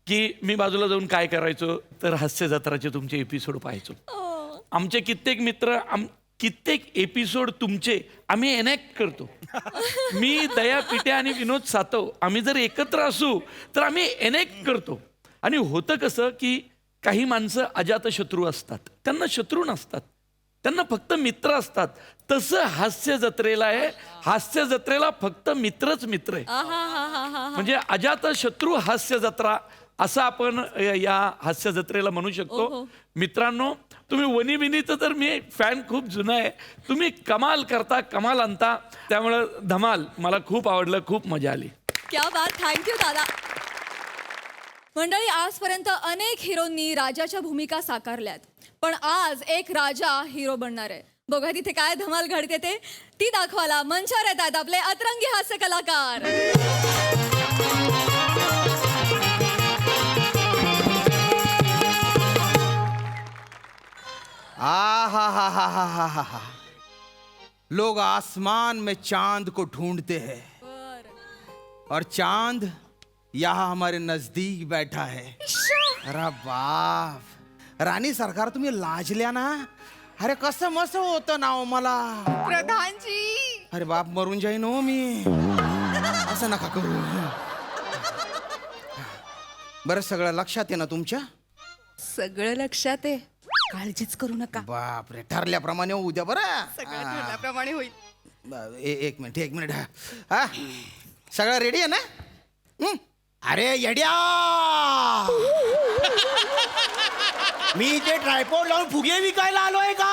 की मी बाजूला जाऊन काय करायचो तर हास्य जत्राचे तुमचे एपिसोड पाहायचो. आमचे कित्येक मित्र कित्येक एपिसोड तुमचे आम्ही एनॅक्ट करतो. मी दया पिट्या आणि विनोद सातव आम्ही जर एकत्र असू तर आम्ही एनॅक्ट करतो. आणि होतं कसं की काही माणसं अजातशत्रू असतात, त्यांना शत्रू नसतात, त्यांना फक्त मित्र असतात. तसं हास्य जत्रेला आहे. हास्य जत्रेला फक्त मित्रच मित्र आहे. म्हणजे अजातशत्रू हास्य जत्रा असं आपण या हास्य जत्रेला म्हणू शकतो. मित्रांनो, तुम्ही वनी बिनीचं तर मी फॅन खूप जुना आहे. तुम्ही कमाल करता, कमाल आणता, त्यामुळं धमाल मला खूप आवडलं, खूप मजा आली. क्या बात. थँक्यू दादा. मंडळी, आजपर्यंत अनेक हिरोंनी राजाच्या भूमिका साकारल्यात, पण आज एक राजा हिरो बनणार आहे. बघा तिथे काय धमाल घडते ते, ती दाखवायला मंचावर येत आहेत आपले अतरंगी हास्य कलाकार. हा लोग आसमान में चांद को ढूंढते हैं और चांद यहाँ हमारे नजदीक बैठा है. अरे बाप, राणी सरकार तुम्ही लाजल्या ना. अरे कसं मस्त होतं ना हो मला. प्रधानजी. अरे बाप, मरून जाईन हो मी. असं नका करू. बरं, सगळं लक्षात आहे ना तुमच्या? सगळं लक्षात आहे, काळजीच करू नका. बाप रे, ठरल्याप्रमाणे उद्या. बरं, सगळं ठरल्याप्रमाणे होईल. एक मिनिट. हा, सगळं रेडी आहे ना? अरे येड्या, मी ते ट्रायपॉड लावून फुगे विकायला आलोय का?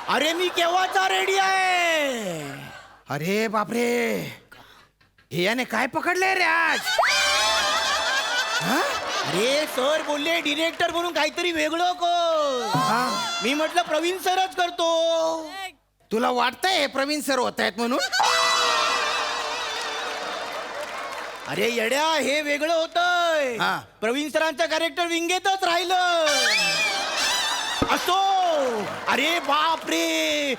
अरे मी केव्हाचा रेडी आहे. अरे बापरे, हे याने काय पकडलंय रे आज? अरे सर बोलले डिरेक्टर म्हणून काहीतरी वेगळं कर. मी म्हटलं प्रवीण सरच करतो. तुला वाटतंय हे प्रवीण सर होत आहेत म्हणून? अरे येड्या, हे वेगळं होतंय. प्रवीण सरांचं कॅरेक्टर विंगेतच राहिलं. असो. अरे बाप रे,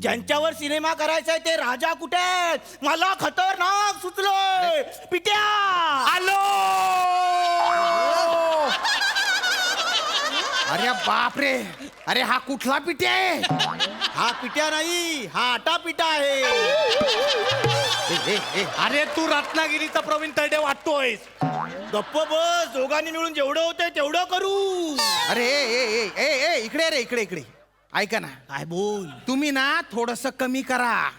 ज्यांच्यावर सिनेमा करायचा आहे ते राजा कुठे आहेत? मला खतरनाक सुचलोय. पिट्या आलो. अरे बाप रे, अरे हा कुठला पिट्या आहे? हा पिट्या नाही, हा आटा पिटा आहे. अरे तू रत्नागिरीचा प्रवीण तरडे वाटतोय. गप्प बस, दोघांनी मिळून जेवढं होतंय तेवढं करू. अरे इकडे रे, इकडे ऐका ना. काय बोल? तुम्ही ना थोडस कमी करा.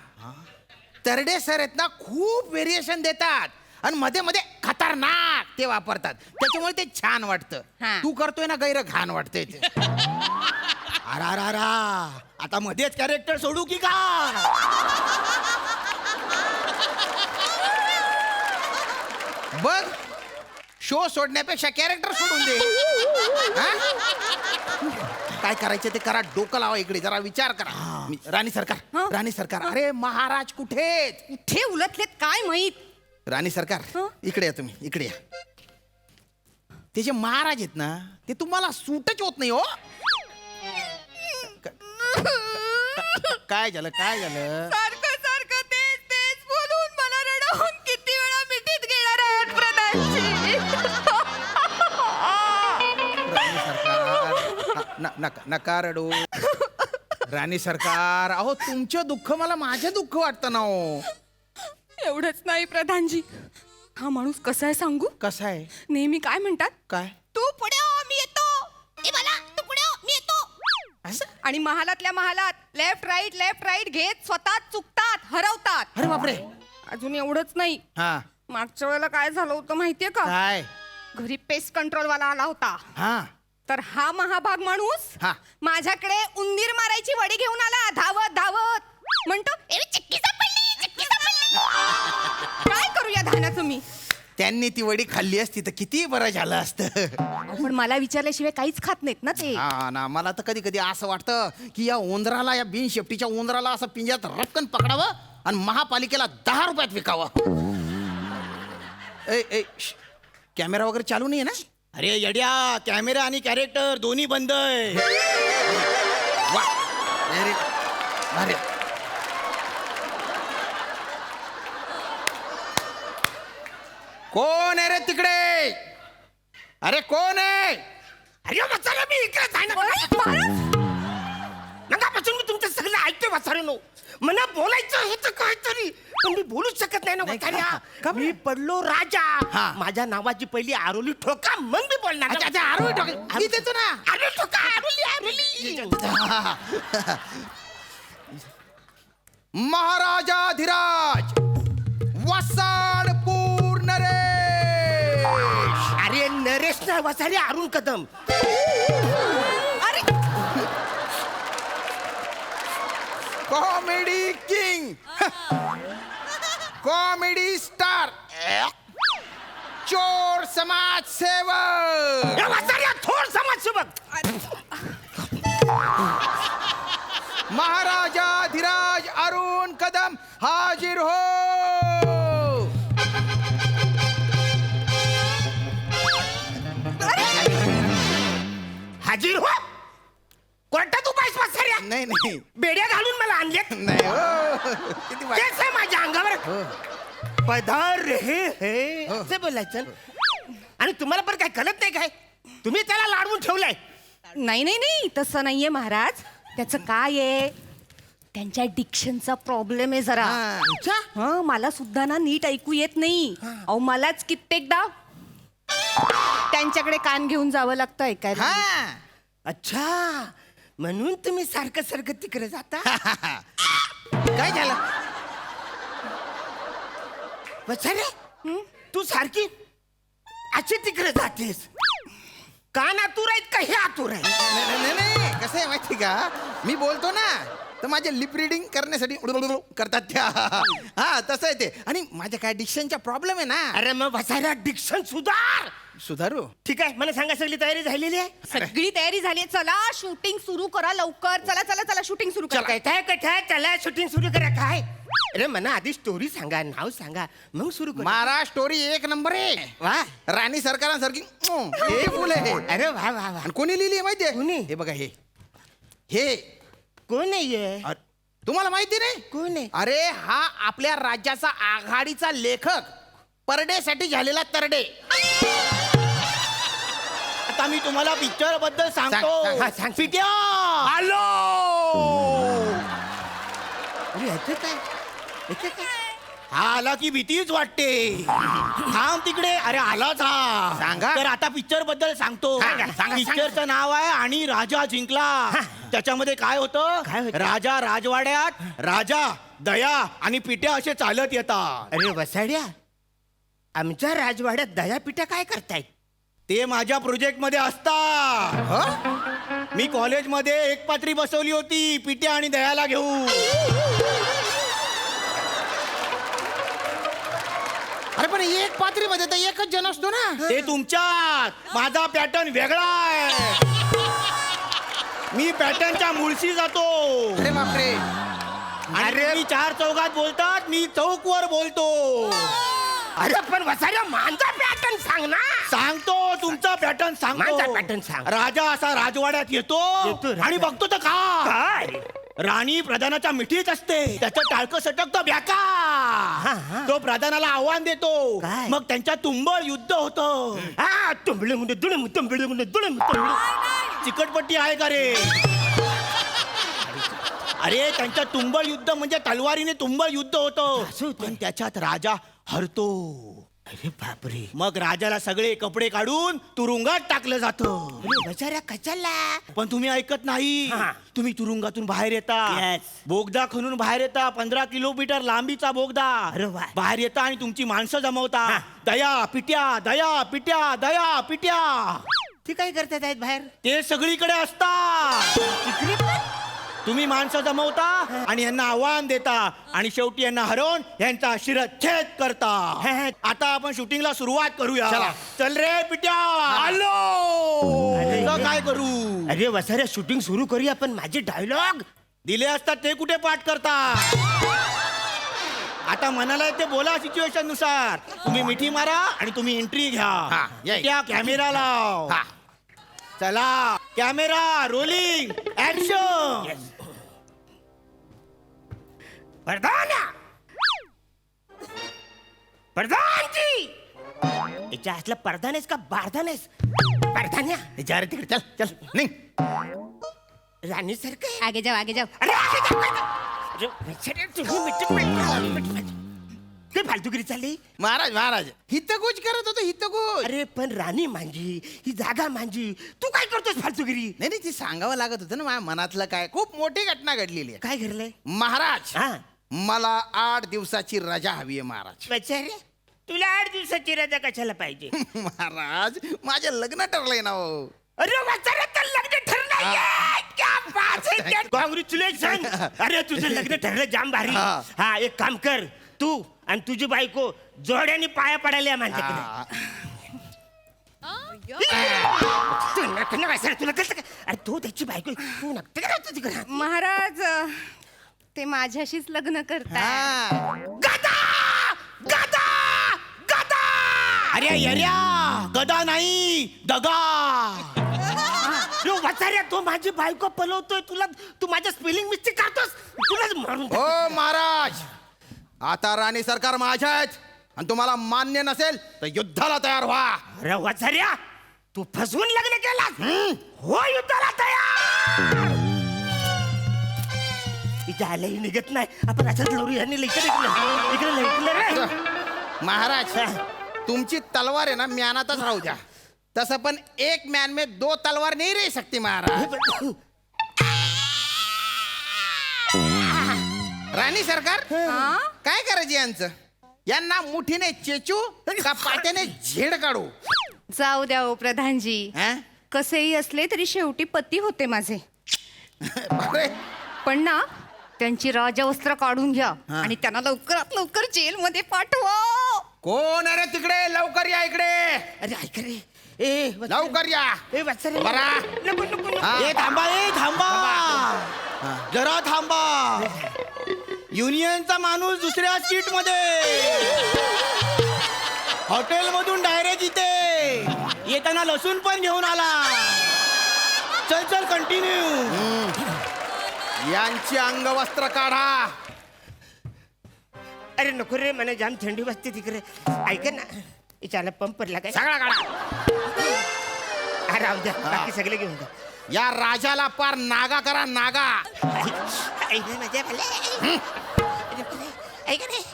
तरडे सर आहेत ना, खूप व्हेरिएशन देतात आणि मध्ये मध्ये खतरनाक ते वापरतात, त्याच्यामुळे ते छान वाटतं. तू करतोय ना गैर घाण वाटतंय ते. अरा आता मध्येच कॅरेक्टर सोडू की का? बघ, शो सोडण्यापेक्षा कॅरेक्टर सोडून दे. काय करायचं ते करा, डोकं लावा. इकडे जरा विचार करा. राणी सरकार, अरे महाराज कुठे उलटलेत काय माहित. राणी सरकार, इकडे या तुम्ही, इकडे या. ते जे महाराज आहेत ना, ते तुम्हाला सूटच होत नाही हो. काय झालं? सारखं तेच बोलून मला रडवून किती वेळा मिठीत घेणार आहेत प्रधानजी. राणी सरकार, नका रडू. राणी सरकार, अहो तुमचं दुःख मला माझं दुःख वाटतं ना हो. एवढंच नाही प्रधानजी, हा माणूस कसा आहे सांगू? कसं आहे? नेहमी काय म्हणतात? काय? तू पुढे हो, मी येतो. तू पुढे हो, मी येतो. आणि महालातल्या महालात लेफ्ट राईट घेत स्वतः चुकतात, हरवतात. अरे बापरे. अजून एवढंच नाही, हा मागच्या वेळेला काय झालं होतं माहितीये का? काय? घरी पेस्ट कंट्रोल वाला आला होता. हा तर हा महाभाग माणूस हा. माझ्याकडे उंदीर मारायची वडी घेऊन आला, धावत म्हणतो, "ए, चक्की सापडली. काय करू या धान्याचं मी?" त्यांनी ती वडी खाल्ली असती तर किती बरं झालं असतं. पण मला विचारल्याशिवाय काहीच खात नाहीत ना ते. हा ना, मला तर कधी कधी असं वाटतं की या उंदराला, या बिनशेपटीच्या उंदराला असं पिंजऱ्यात रपकन पकडावं आणि महापालिकेला 10 रुपयात विकावं. कॅमेरा वगैरे चालू नाहीये ना? अरे येड्या, कॅमेरा आणि कॅरेक्टर दोन्ही बंद आहे. वा, अरे, अरे. कोण आहे रे तिकडे? अरे कोण आहे? अरे वसारे, मी इकडेच आहे ना. नकापासून मी तुमचं सगळं ऐकते वसारेनो. मला बोलायचं होतं काहीतरी, पण मी बोलूच शकत नाही ना वसाऱ्या. मी पडलो राजा. माझ्या नावाची पहिली आरोली ठोका, मग मी बोलणार. आरोली ठोका मी देतो ना. आरोली ठोका, आरोली. महाराजाधिराज वसाड नरेश. अरे नरेश ना वसारे, अरुण कदम. अरे कॉमेडी किंग, कॉमेडी स्टार, चोर समाजसेवक. थोर समाजसेवक. महाराजाधिराज अरुण कदम हाजिर हो. हाजीर हो. कोर्टात उभा आहेस वसाऱ्या? नाही, बेड्या घालून मला आणले नाही हो. तेच आहे माझ्या अंगावर. पधार हे असं बोलायचं. आणि तुम्हाला पण काय कळत नाही काय? तुम्ही त्याला लाडवून ठेवलंय. नाही, तसं नाहीये महाराज. त्याचं काय आहे, त्यांच्या डिक्शनचा प्रॉब्लेम आहे जरा. हा, मला सुद्धा ना नीट ऐकू येत नाही. अहो, मलाच कित्येकदा त्यांच्याकडे कान घेऊन जावं लागतं ऐकायला. अच्छा, म्हणून तुम्ही सारखं तिकडे जाता. काय झालं? वसारे, तू सारखी अशी तिकडे जातेस. कान आतुर आहेत का हे आतुर आहे? नाही, का मी बोलतो ना तर माझे लिप रिडिंग करण्यासाठी करतात त्या हा तसं आहे ते. आणि माझ्या काय डिक्शनचा प्रॉब्लेम आहे ना. अरे मग बसायला डिक्शन सुधार. सुधारू. ठीक आहे मला सांगा सगळी तयारी झालेली आहे. सगळी तयारी झाली आहे. चला शूटिंग सुरू करा लवकर. चला चला चला शूटिंग सुरू करा. काय काय चला शूटिंग सुरू करा. काय अरे मला आधी स्टोरी सांगा, नाव सांगा, मग सुरू करा. महाराज स्टोरी एक नंबर आहे. वा राणी सरकारांसारखी हे फुल आहे. अरे वा वा वा. आणि कोणी लिहिली माहितीये? कोणी? हे बघा हे कोण नाहीये? अरे, तुम्हाला माहिती नाही? कोण आहे? अरे हा आपल्या राज्याचा आघाडीचा लेखक परडेसाठी झालेला तरडे. आता मी तुम्हाला पिक्चर बद्दल सांगतो. सांग, हा, सांग. पिट्या हॅलो. अरे ह्याचं काय? ह्याचं काय? हा आला की भीतीच वाटते. थांब तिकडे. अरे आलाच हा. सांगा. तर आता पिक्चर बद्दल सांगतो. सांगा, सांगा, पिक्चरचं नाव आहे आणि राजा जिंकला. त्याच्यामध्ये काय होतं? राजा राजवाड्यात राजा दया आणि पिट्या असे चालत येतात. अरे वसाड्या आमच्या राजवाड्यात दयापिठा काय करतायत? ते माझ्या प्रोजेक्ट मध्ये असतात. मी कॉलेजमध्ये एक पात्री बसवली होती पिट्या आणि दयाला घेऊन. अरे पण एक पात्री मध्ये तर एकच जण असतो ना. ते तुमच्यात. माझा पॅटर्न वेगळा आहे. मी पॅटर्नच्या मुळशी जातो. अरे बापरे. आणि तुम्ही चार चौघात बोलतात, मी चौकवर बोलतो. अरे पण वसाड्या माझा पॅटर्न सांग ना. सांगतो तुमचा पॅटर्न माझा सांगतो. पॅटर्न सांग. राजा असा राजवाड्यात येतो येतो आणि बघतो तर का काय? राणी प्रधानाच्या मिठीत असते. त्याचं टाळकं सटकतं ब्याका. तो प्रधानाला आव्हान देतो. काय? मग त्यांच्या तुंबळ युद्ध होतं. हा तुंबळे मुंडे दुडम तुंबळे मुंडे दुडम तुंबळे. चिकटपट्टी आहे का रे? अरे त्यांच्या तुंबळ युद्ध म्हणजे तलवारीने तुंबळ युद्ध होतं. पण त्याच्यात राजा हरतो. अरे बापरे. मग राजाला सगळे कपडे काढून तुरुंगात टाकलं जातं. अरे वसाड्या कशाला? पण तुम्ही ऐकत नाही. हा. तुम्ही तुरुंगातून बाहेर येता. Yes. बोगदा खणून बाहेर येता. 15 किलोमीटर लांबीचा बोगदा. अरे वा. बाहेर येता आणि तुमची माणसं जमवता. हा. दया पिट्या दया पिट्या दया पिट्या. ती काय करतात आहेत बाहेर? ते सगळीकडे असतात. तुम्ही माणसं जमवता आणि यांना आव्हान देता आणि शेवटी यांना हरवून यांचा शिरच्छेद करता. आता आपण शूटिंगला सुरुवात करूया. चल रे पिट्या. आलो. काय करू? अरे वसाड्या शूटिंग सुरू करूया पण माझे डायलॉग दिले असतात ते कुठे पाठ करता? आता मनाला ते बोला सिच्युएशन नुसार. तुम्ही मिठी मारा आणि तुम्ही एंट्री घ्या. त्या कॅमेरा लाव. चला कॅमेरा रोलिंग ऍक्शन. प्रधान प्रधानजी याच्या असला प्रधान आहेस का बारधान आहेस? प्रधान्या जा रे तिकडे. चल चल निघ. राणी सारखं आगे जाओ आगे जाओ. अरे आगे जाऊ, आगे जाऊ. अरे वसाड्या, तुम्ही मिठी काय फालतूगिरी चालली? महाराज महाराज हितगुज करत होतो हितगुज. अरे पण राणी मांजी ही जागा मांजी तू काय करतोस फालतूगिरी? नाही नाही ती सांगावं लागत होतं ना माझ्या मनातलं काय. खूप मोठी घटना घडलेली आहे. काय घडलंय? महाराज हा मला 8 दिवसाची रजा हवी आहे महाराज. बचारे तुला 8 दिवसाची रजा कशाला पाहिजे? महाराज माझे लग्न ठरलंय ना हो. अरे वसाड्या तर लग्न ठरलंय. क्या बात है. कॉंग्रॅच्युलेशन. अरे तुझं लग्न ठरलं जाम भारी. हा. हा एक काम कर तू आणि तुझी बायको जोड्याने पाया पडायला या माझ्याकडे. तू नका ना वसाड्या, तुला कसं काय? अरे तू त्याची बायको तू नक्की करायचं तिकडे. महाराज ते माझ्याशीच लग्न करतात. गदा गदा गदा. अरे येऱ्या गदा नाही दगा. वसाड्या तो माझी बायको पलवतोय तुला. तू माझ्या स्पेलिंग मिस्टेक करतोस. तुलाच मारून टाक. हो महाराज आता राणी सरकार माझ्या आहेत आणि तुम्हाला मान्य नसेल तर युद्धाला तयार व्हा. अरे वसाड्या तू फसवून लग्न केलास. हो युद्धाला तयार. जायलाही निघत नाही. आपण असंच लढू. यांनी इकडे रे. महाराज तुमची तलवार आहे ना म्यानातच राहू द्या. तसं पण एक म्यान में 2 तलवार नाही रह सकती महाराज. राणी सरकार काय करायचे यांचं? यांना मुठीने चेचू का पाट्याने झेड काढू? जाऊ द्या ओ प्रधानजी. हा? कसेही असले तरी शेवटी पती होते माझे. पण ना त्यांची राजवस्त्र काढून घ्या आणि त्यांना लवकरात लवकर जेलमध्ये पाठवा. कोण आहे रे तिकडे? लवकर या इकडे. अरे ऐक रे ए लवकर या. ए वत्सरे बरा. नको नको हा. ए थांबा जरा थांबा. युनियनचा माणूस दुसऱ्या सीट मध्ये, हॉटेल मधून डायरेक्ट इथे येताना लसूण पण घेऊन आला. चल चल कंटिन्यू. यांची अंगवस्त्र काढा. अरे नको रे मला जाम थंडी वाजते तिकडे. ऐक ना याला पंप पडला काय? सगळा काढा. हा, राहू द्या बाकी सगळे घेऊन जा. या राजाला पार नागा करा, नागा. ऐक ना माझ्या भले. ऐक रे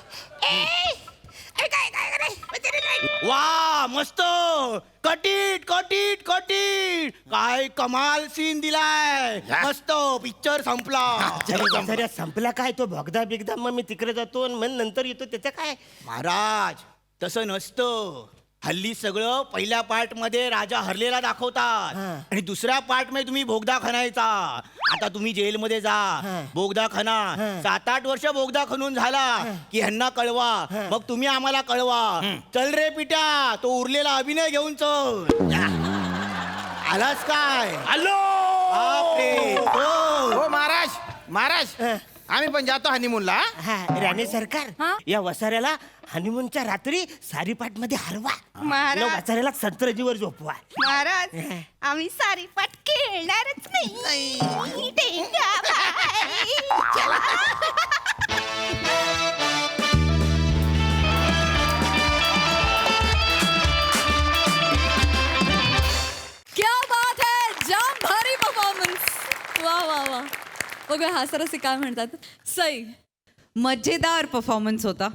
वा मस्त. कटीट कटीट कटीट. काय कमाल सीन दिलाय. मस्त पिक्चर संपला. अरे संपला काय तो भगदा बिगदा मग मी तिकडे जातो आणि मग नंतर येतो त्याचं काय? महाराज तसं नसतं. हल्ली सगळं पहिल्या पार्ट मध्ये राजा हरलेला दाखवतात आणि दुसऱ्या पार्ट मध्ये तुम्ही बोगदा खणायचा. आता तुम्ही जेलमध्ये जा, बोगदा खणा. 7-8 वर्ष बोगदा खणून झाला की ह्यांना कळवा, मग तुम्ही आम्हाला कळवा. चल रे पिट्या, तो उरलेला अभिनय घेऊन चल. आलास काय? हॅलो बापरे. हो महाराज, महाराज आम्ही पण जातो हनीमूनला. हा राणे सरकार या वसाऱ्याला हनीमूनच्या रात्री सारीपाट मध्ये हरवा. महाराज. या वसाऱ्याला संत्रजीवर झोपवा. महाराज आम्ही सारीपाट खेळणारच नाही. टेंगाबाई. क्या बात है, जाम भारी परफॉर्मन्स. वा वा वा. बघूया हास्यरसिक काय म्हणतात. सई. मजेदार परफॉर्मन्स होता.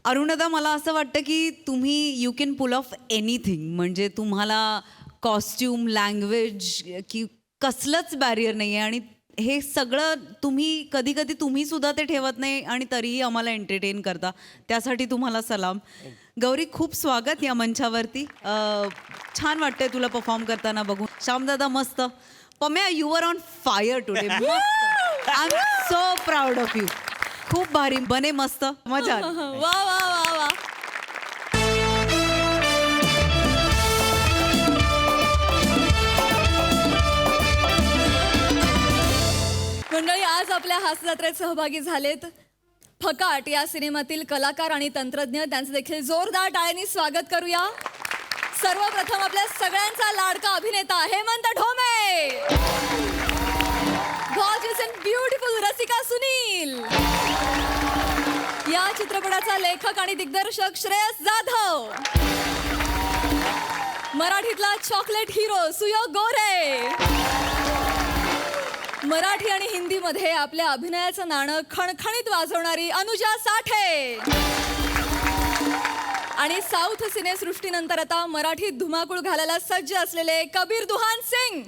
अरुणदा, मला असं वाटतं की तुम्ही you can pull off anything. म्हणजे तुम्हाला कॉस्ट्यूम, लँग्वेज की कसलंच बॅरियर नाही आहे आणि हे सगळं तुम्ही कधी कधी तुम्ही सुद्धा ते ठेवत नाही आणि तरीही आम्हाला एंटरटेन करता. त्यासाठी तुम्हाला सलाम. गौरी, खूप स्वागत या मंचावरती. छान वाटतंय तुला परफॉर्म करताना बघून. श्यामदादा मस्त. Pamya, you are on fire today. I am so proud of you. खूप भारी. बने मस्त. मजा आली. वा वा वा वा. मंडळी, आज आपल्या हास्यजत्रेत सहभागी झालेत फकाट या सिनेमातील कलाकार आणि तंत्रज्ञ. त्यांचं देखील जोरदार टाळ्यांनी स्वागत करूया. सर्वप्रथम आपल्या सगळ्यांचा लाडका अभिनेता Hemant Dhome, gorgeous and beautiful Rasika Sunil, या चित्रपटाचा लेखक आणि दिग्दर्शक श्रेयस जाधव, मराठीतला चॉकलेट हिरो सुयोग गोरे, मराठी आणि हिंदीमध्ये आपल्या अभिनयाचं नाणं खणखणीत वाजवणारी अनुजा साठे आणि साऊथ सिनेसृष्टीनंतर आता मराठीत धुमाकूळ घालायला सज्ज असलेले कबीर दुहान सिंग.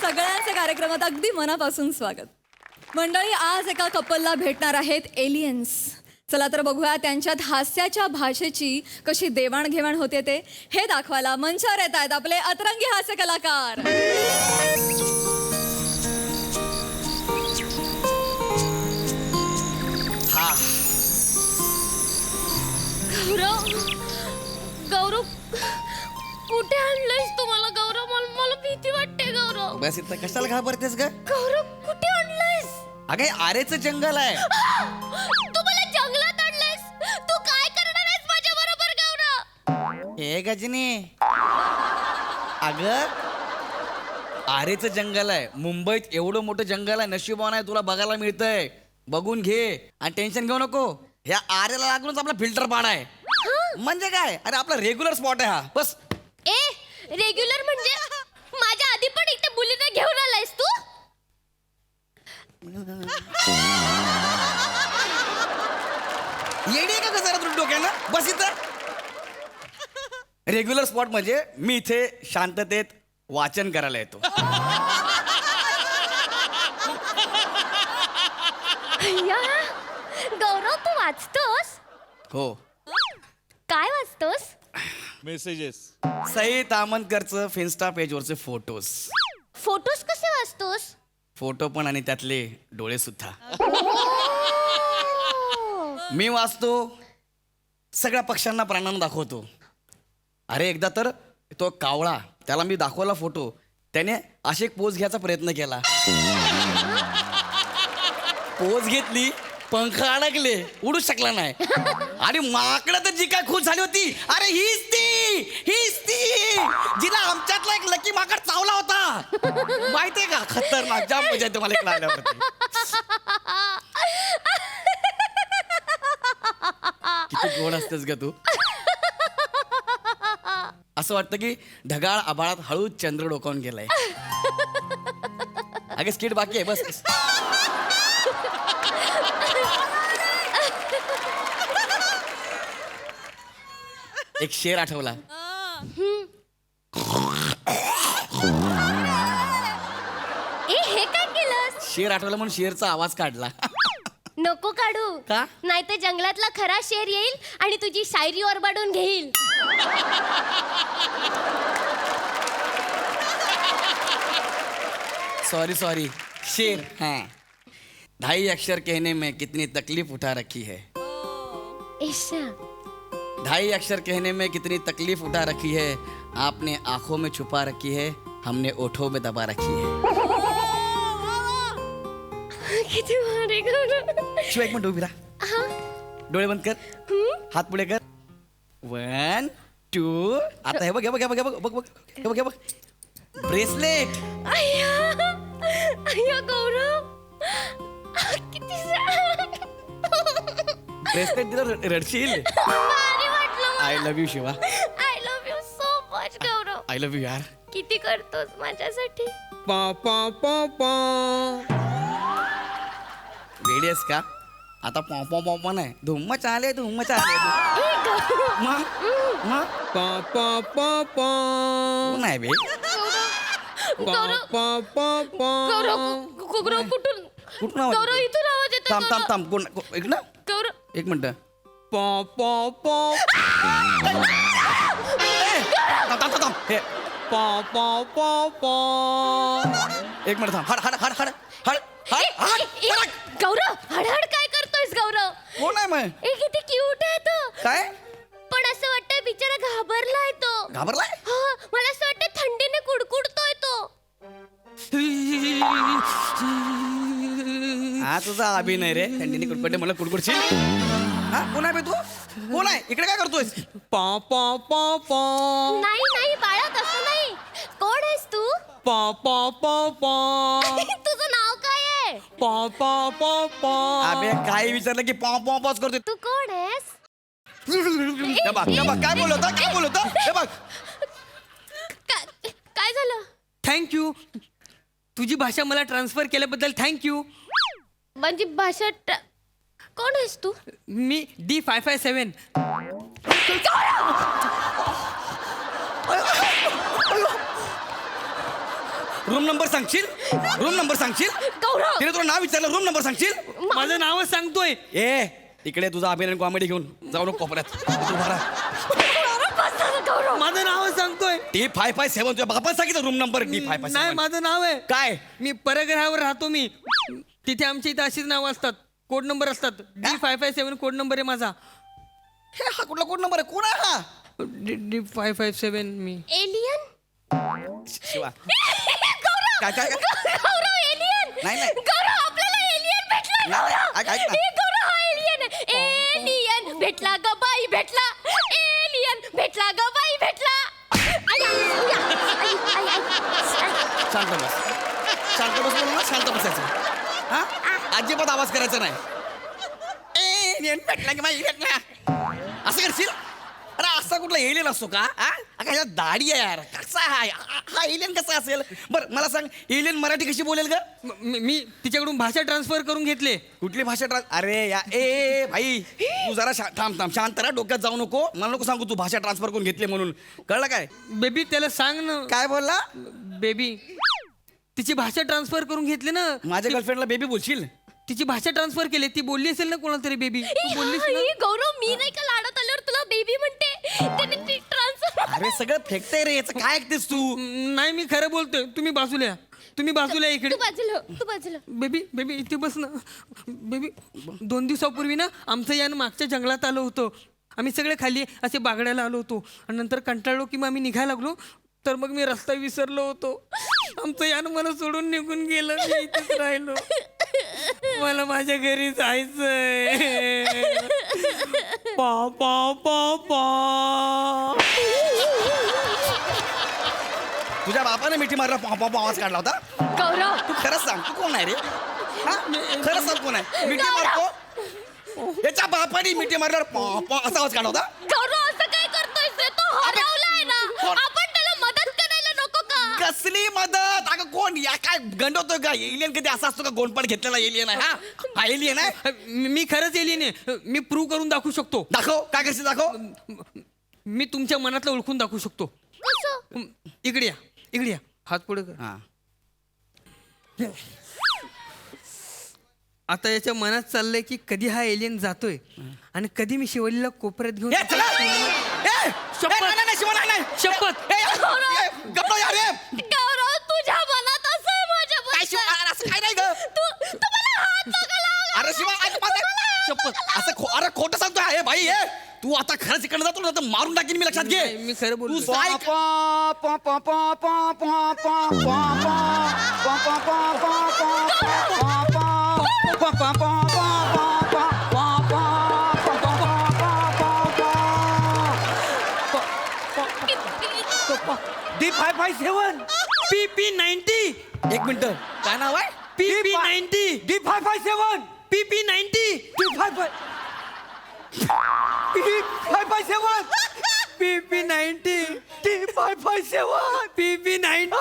सगळ्यांचे कार्यक्रमात अगदी मनापासून स्वागत. मंडळी, आज एका कपलला भेटणार आहेत एलियन्स. चला तर बघूया त्यांच्यात हास्याच्या भाषेची कशी देवाणघेवाण होते ते. हे दाखवायला मंचावर येत आहेत आपले अतरंगी हास्य कलाकार. गौरव, गौरव कुठे आणलंयस तू मला? गौरव, मला भीती वाटते. गौरव, बस इथं कशाला घाबरतेस ग? गौरव कुठे आणलंयस? अगे आरेचं जंगल आहे. तू मला जंगलात आणलंयस. तू काय करणार आहेस माझ्या बरोबर? गौरव, हे गजनी, अग आरेचं जंगल आहे. मुंबईत एवढं मोठं जंगल आहे. नशिबान आहे तुला बघायला मिळतंय. बघून घे आणि टेन्शन घेऊ नको. ह्या आरेला लागूनच आपला फिल्टर पाडा आहे. म्हणजे काय? अरे आपला रेग्युलर स्पॉट आहे हा. बस. ए रेग्युलर म्हणजे माझ्या आधी पण इथे मुलींना घेऊन आलायस तू? येडी आहे का जरा तुला डोक्यानं? बस इथं. रेग्युलर स्पॉट म्हणजे मी इथे शांततेत वाचन करायला येतो. गौरव, तू वाचतोस? हो. काय वाचतोस? मेसेजेस. सई तामणकरचं फिन्स्टा पेजवरचे फोटोज. फोटोज कसे वाचतोस? फोटो पण आणि त्यातले डोळे सुद्धा. मी वाचतो, सगळ्या पक्ष्यांना प्राण्यांना दाखवतो. अरे एकदा तर तो कावळा, त्याला मी दाखवला फोटो, त्याने अशी एक पोज घ्यायचा प्रयत्न केला. पोज घेतली, पंख अडकले, उडूच शकला नाही. आणि माकडं तर जी काय खुश झाली होती, अरे हीच ती जिला आमच्यातला एक लकी माकड चावला होता. माहितीये का, खतरनाक, जाम मजा येते मला इकडे आल्यावरती. किती गोड असतेस ग तू. असं वाटतं की ढगाळ आभाळात हळूच चंद्र डोकावून गेलाय. अगे स्किट बाकी आहे, बस. एक शेर आठवला. हे काय केलंस? शेर आठवला म्हणून शेरचा आवाज काढला. नको काढू. का? नाही तर जंगलातला खरा शेर येईल आणि तुझी शायरी ओरबाडून घेईल. सॉरी शेर. हाँ, 2.5 अक्षर कहने में कितनी तकलीफ उठा रखी है. ईशा. 2.5 अक्षर कहने में कितनी तकलीफ उठा रखी है. आपने आंखों में छुपा रखी है, हमने ओठों में दबा रखी है. किती भारी गौरव. शिव एक मिनिट उभी राहा. डोळे बंद कर, हात पुढे कर. 1 2. आता हे बघ हे बघ हे बघ हे बघ बघ बघ हे बघ हे बघ. ब्रेसलेट. अय्या गौरव. किती ब्रेसलेट दिलं रडशील. भारी वाटलं. I love you Shiva. I love you so much Gaurav. I love you यार. किती करतोस माझ्यासाठी. वेडी आहेस का? आता पॉ पॉ पॉ नाही, धुम्म चाले. नाही बे. गौरव कुठून? कुठून आवाज गौरव येतोय? इथून आवाज येतो. थांब कोण एक ना, गौरव. एक मिनिट. एक मिनिट थांब. हड. गौरव हडहड काय करतोयस गौरव? कोण आहे मग? ए किती क्यूट आहे तो. काय पण असं वाटतंय बिचारा घाबरलाय तो. घाबरलाय? हा, मला असं वाटतं थंडीने कुडकुडतोय तो. हा तुझा अभिनय रे. थंडीने कुडकुडते मला कुडकुडशील. हा कोण आहे बे तू? कोण आहे? इकडे काय करतोय? नाही बाळा, तसं नाही. कोण आहेस तू? तुझं नाव काय आहे? अबे काय विचारलं की पॉ पॉ पॉच करतोय. तू कोण आहेस? हे बघ काय बोलवतो. हे बघ काय झालं? थँक्यू. तुझी भाषा मला ट्रान्सफर केल्याबद्दल थँक्यू. म्हणजे भाषा कोण आहेस तू? मी D557. रूम नंबर सांगशील? गौरव. तिने तुला नाव विचारलं, रूम नंबर सांगशील? माझं नावच सांगतोय. ए इकडे तुझा अभिनय कॉमेडी घेऊन जाऊ नको कोपऱ्यात. गौरव. माझं नावच सांगतोय. D557. तुझ्या बापाने सांगितलं रूम नंबर D557. नाही, माझं नाव आहे. काय? मी परग्रहावर राहतो. मी तिथे आमच्या इथे अशीच नावं असतात, कोड नंबर असतात. D557 कोड नंबर आहे माझा. हे हा कुठला कोड नंबर आहे? कोण आहे हा? D557 मी. एलियन. शिवा. गौरव. काय? गौरव एलियन. नाही. गौरव आपल्याला एलियन भेटला. नाही, ऐक ना. ए, गौरव हा एलियन आहे. एलियन भेटला ग बाई भेटला. एलियन भेटला ग बाई भेटला. शांत बस बोल ना, शांत बसायचं. हा अजिबात आवाज करायचा नाही. भेटला की बाई भेटला असं करशील? अरे असा कुठला एलियन असतो का? ह्याला दाढी आहे यार. कसा हा एलियन कसा असेल? बरं मला सांग, एलियन मराठी कशी बोलेल ग? मी तिच्याकडून भाषा ट्रान्सफर करून घेतले. कुठली भाषा अरे या ए भाई तू जरा थांब शांत राहा. डोक्यात जाऊ नको. मला नको सांगू तू भाषा ट्रान्सफर करून घेतली म्हणून. कळलं काय? बेबी त्याला सांग ना. काय बोलला? बेबी तिची भाषा ट्रान्सफर करून घेतली ना. माझ्या गर्लफ्रेंडला बेबी बोलशील? तिची भाषा ट्रान्सफर केली. ती बोलली असेल ना कोणाला तरी बेबी. तू बोललीस ना. गौरव मी नाही का लाडात आल्यावर तुला बेबी म्हणते. त्याने ट्रान्सफर अरे सगळं फेकते रे याचं काय ऐकतेस तू? नाही मी खरं बोलतोय. तुम्ही बाजूला या. तुम्ही बाजूला या इकडे. तू बाजूला बेबी बेबी इथे बस ना. बेबी 2 दिवसापूर्वी ना आमचं यान मागच्या जंगलात आलो होतो. आम्ही सगळे खाली असे बागड्याला आलो होतो आणि नंतर कंटाळलो की मग आम्ही निघायला लागलो. तर मग मी रस्ता विसरलो होतो. आमचं यान मला सोडून निघून गेलं. मी इथेच राहिलो. मला माझ्या घरी जायचंय. पा पा पा पा. तुझ्या बापाने मिठी मारला पॉप आवाज काढला होता. गौरव तू खरंच सांग तू कोण आहे रे? हा? खरंच सांग कोण आहे? मिठी मारतो याच्या बापाने मिठी मारल्यावर पॉप असा आवाज काढला होता. गौरव असं काय करतोयस रे? तो हरवलाय ना. आपण त्याला मदत करायला नको का? कसली मदत? अगं कोण या काय गंडवतोय का? एलियन कधी असा असतो का? गोंडपाट घेतलेला एलियन आहे. हा एलियन आहे. मी खरंच एलियन आहे. मी प्रूव्ह करून दाखवू शकतो. दाखव. काय करशील? दाखव. मी तुमच्या मनातलं ओळखून दाखवू शकतो. कसं? इकडे या. इकडे या. हात पुढे कर. हा. आता याच्या मनात चाललंय की कधी हा एलियन जातोय आणि कधी मी शिवलीला कोपऱ्यात घेऊन ए, चला. ए, शपथ. नाही, नाही, शिवा, नाही, नाही. शपथ. ए, ए, गप्प या रे. गौरव तुझ्या मनात असं आहे माझ्या काय शिवा? अरे, असं काय नाही ग. तू मला हात नका लावू. अरे शिवा ऐक माझं. शपथ असं अरे खोटं सांगतोय. हे भाई हे तू आता खरंच इकडे जातो ना तर मारून टाकीन मी. लक्षात घे. मी खरं बोलतो. तू ऐक. D557 PP90. एक मिनिट काय नाव आहे? PP90 D557 PP90 D557 PP90 D557 PP90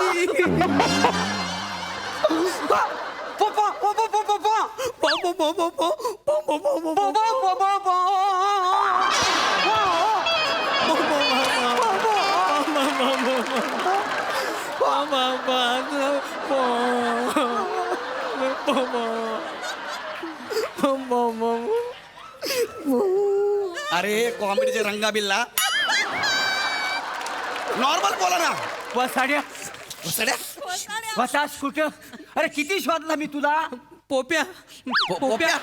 अरे कॉमेडीचे रंगा बिल्ला नॉर्मल बोला ना. वसाड्या वसाड्या? वसास कुठं? अरे किती शोधला मी तुला. पोप्या पोप्या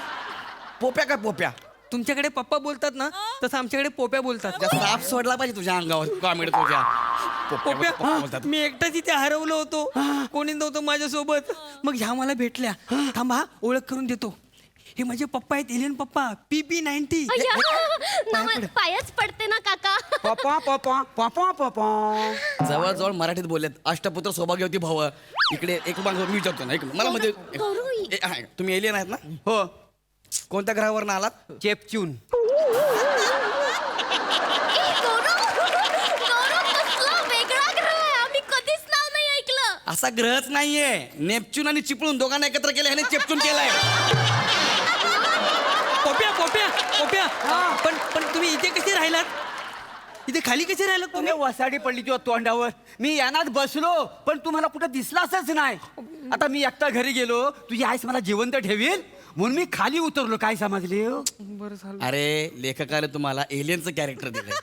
पोप्या काय पोप्या? तुमच्याकडे पप्पा बोलतात ना तसं आमच्याकडे पोप्या बोलतात. साप सोडला पाहिजे तुझ्या अंगावर कॉमेडी तुझ्या. पोप्या बोलतात. पोप्या मी एकटाच इथे हरवलो होतो. कोणी नव्हतं माझ्यासोबत. मग ह्या मला भेटल्या. थांबा ओळख करून देतो. हे माझे पप्पा आहेत. एलियन पप्पा PP90. पायच पडते ना काका. जवळजवळ मराठीत बोललेत. अष्टपुत्र सौभाग्यवती भाव. इकडे एक मी विचारतो ना. एक मला म्हणजे तुम्ही एलियन आहेत ना? हो. कोणत्या ग्रहावर आलात? चेपचून. वेगळा ग्रह आहे. आम्ही कधीच नाव नाही ऐकलं. असा ग्रहच नाहीये. नेपच्यून आणि चिपळून दोघांना एकत्र केलं ह्याने चेपचून केलाय. पोप्या पोप्या पोप्या पण तुम्ही इथे कसे राहिलात? इथे खाली कसे राहिलात तुम्ही? वसाडी पडली तुझ्या तोंडावर. मी यानात बसलो पण तुम्हाला कुठं दिसलाच नाही. आता मी एकटा घरी गेलो. तुझी आईस मला जिवंत ठेवील म्हणून मी खाली उतरलो. काय समजले? बरं झालं. अरे लेखकाने तुम्हाला एलियनचं कॅरेक्टर दिलंय.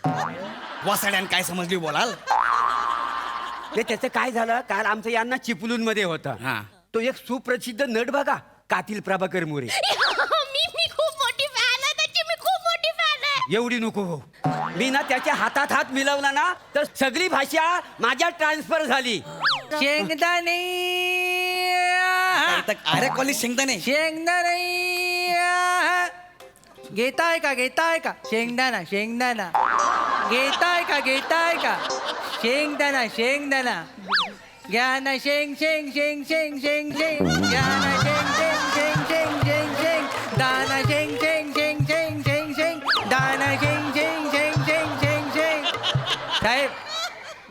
वासाड्यान काय समजली बोलाल? ते त्याचं काय झालं, काल आमचं यांना चिपळूण मध्ये होता. हा. तो एक सुप्रसिद्ध नट बघा, कातील प्रभाकर मोरे. मी खूप मोठी फॅन आहे त्याची. मी खूप मोठी फॅन आहे. एवढी नको हो. मी ना त्याच्या हातात हात मिळवला ना तर सगळी भाषा माझ्या ट्रान्सफर झाली. शेंगदाणे अरे कॉलेज शेंगदाणे शेंगदाणे घेताय का घेताय का शेंगदाणा शेंगदाणा घेताय का शेंगदाणा शेंगदाणा घ्या ना शेंग शेंग शेंग शेंग शेंग शेंग घ्या ना शेंग शेंग शेंग शेंग शेंग शेंग दाना शेंग शेंग शेंग शेंग शेंग शेंग दाना शेंग शेंग शेंग शेंग शेंग शेंग. साहेब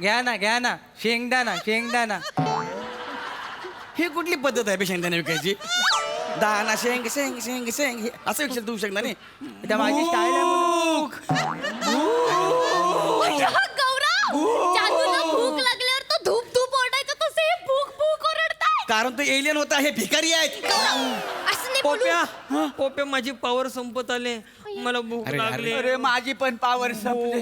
घ्या ना शेंगदाणा शेंगदाणा. ही कुठली पद्धत आहे बे शेंगदाणे विकायची? दाना शेंग शेंग शेंग शेंग असं विचार तू शेंगदाणे. त्या माझी स्टाईल आहे म्हणून. गौरव जादूला भूक लागल्यावर तो धूप धूप ओरडायचा. तसे हे भूक भूक ओरडताय. कारण तो एलियन होता. हे भिकारी आहेत. असं नाही बोलू. पोप्या पोप्या माझी पावर संपत आले. मला भूक अरे, लागली. अरे माझी पण पावर संपली.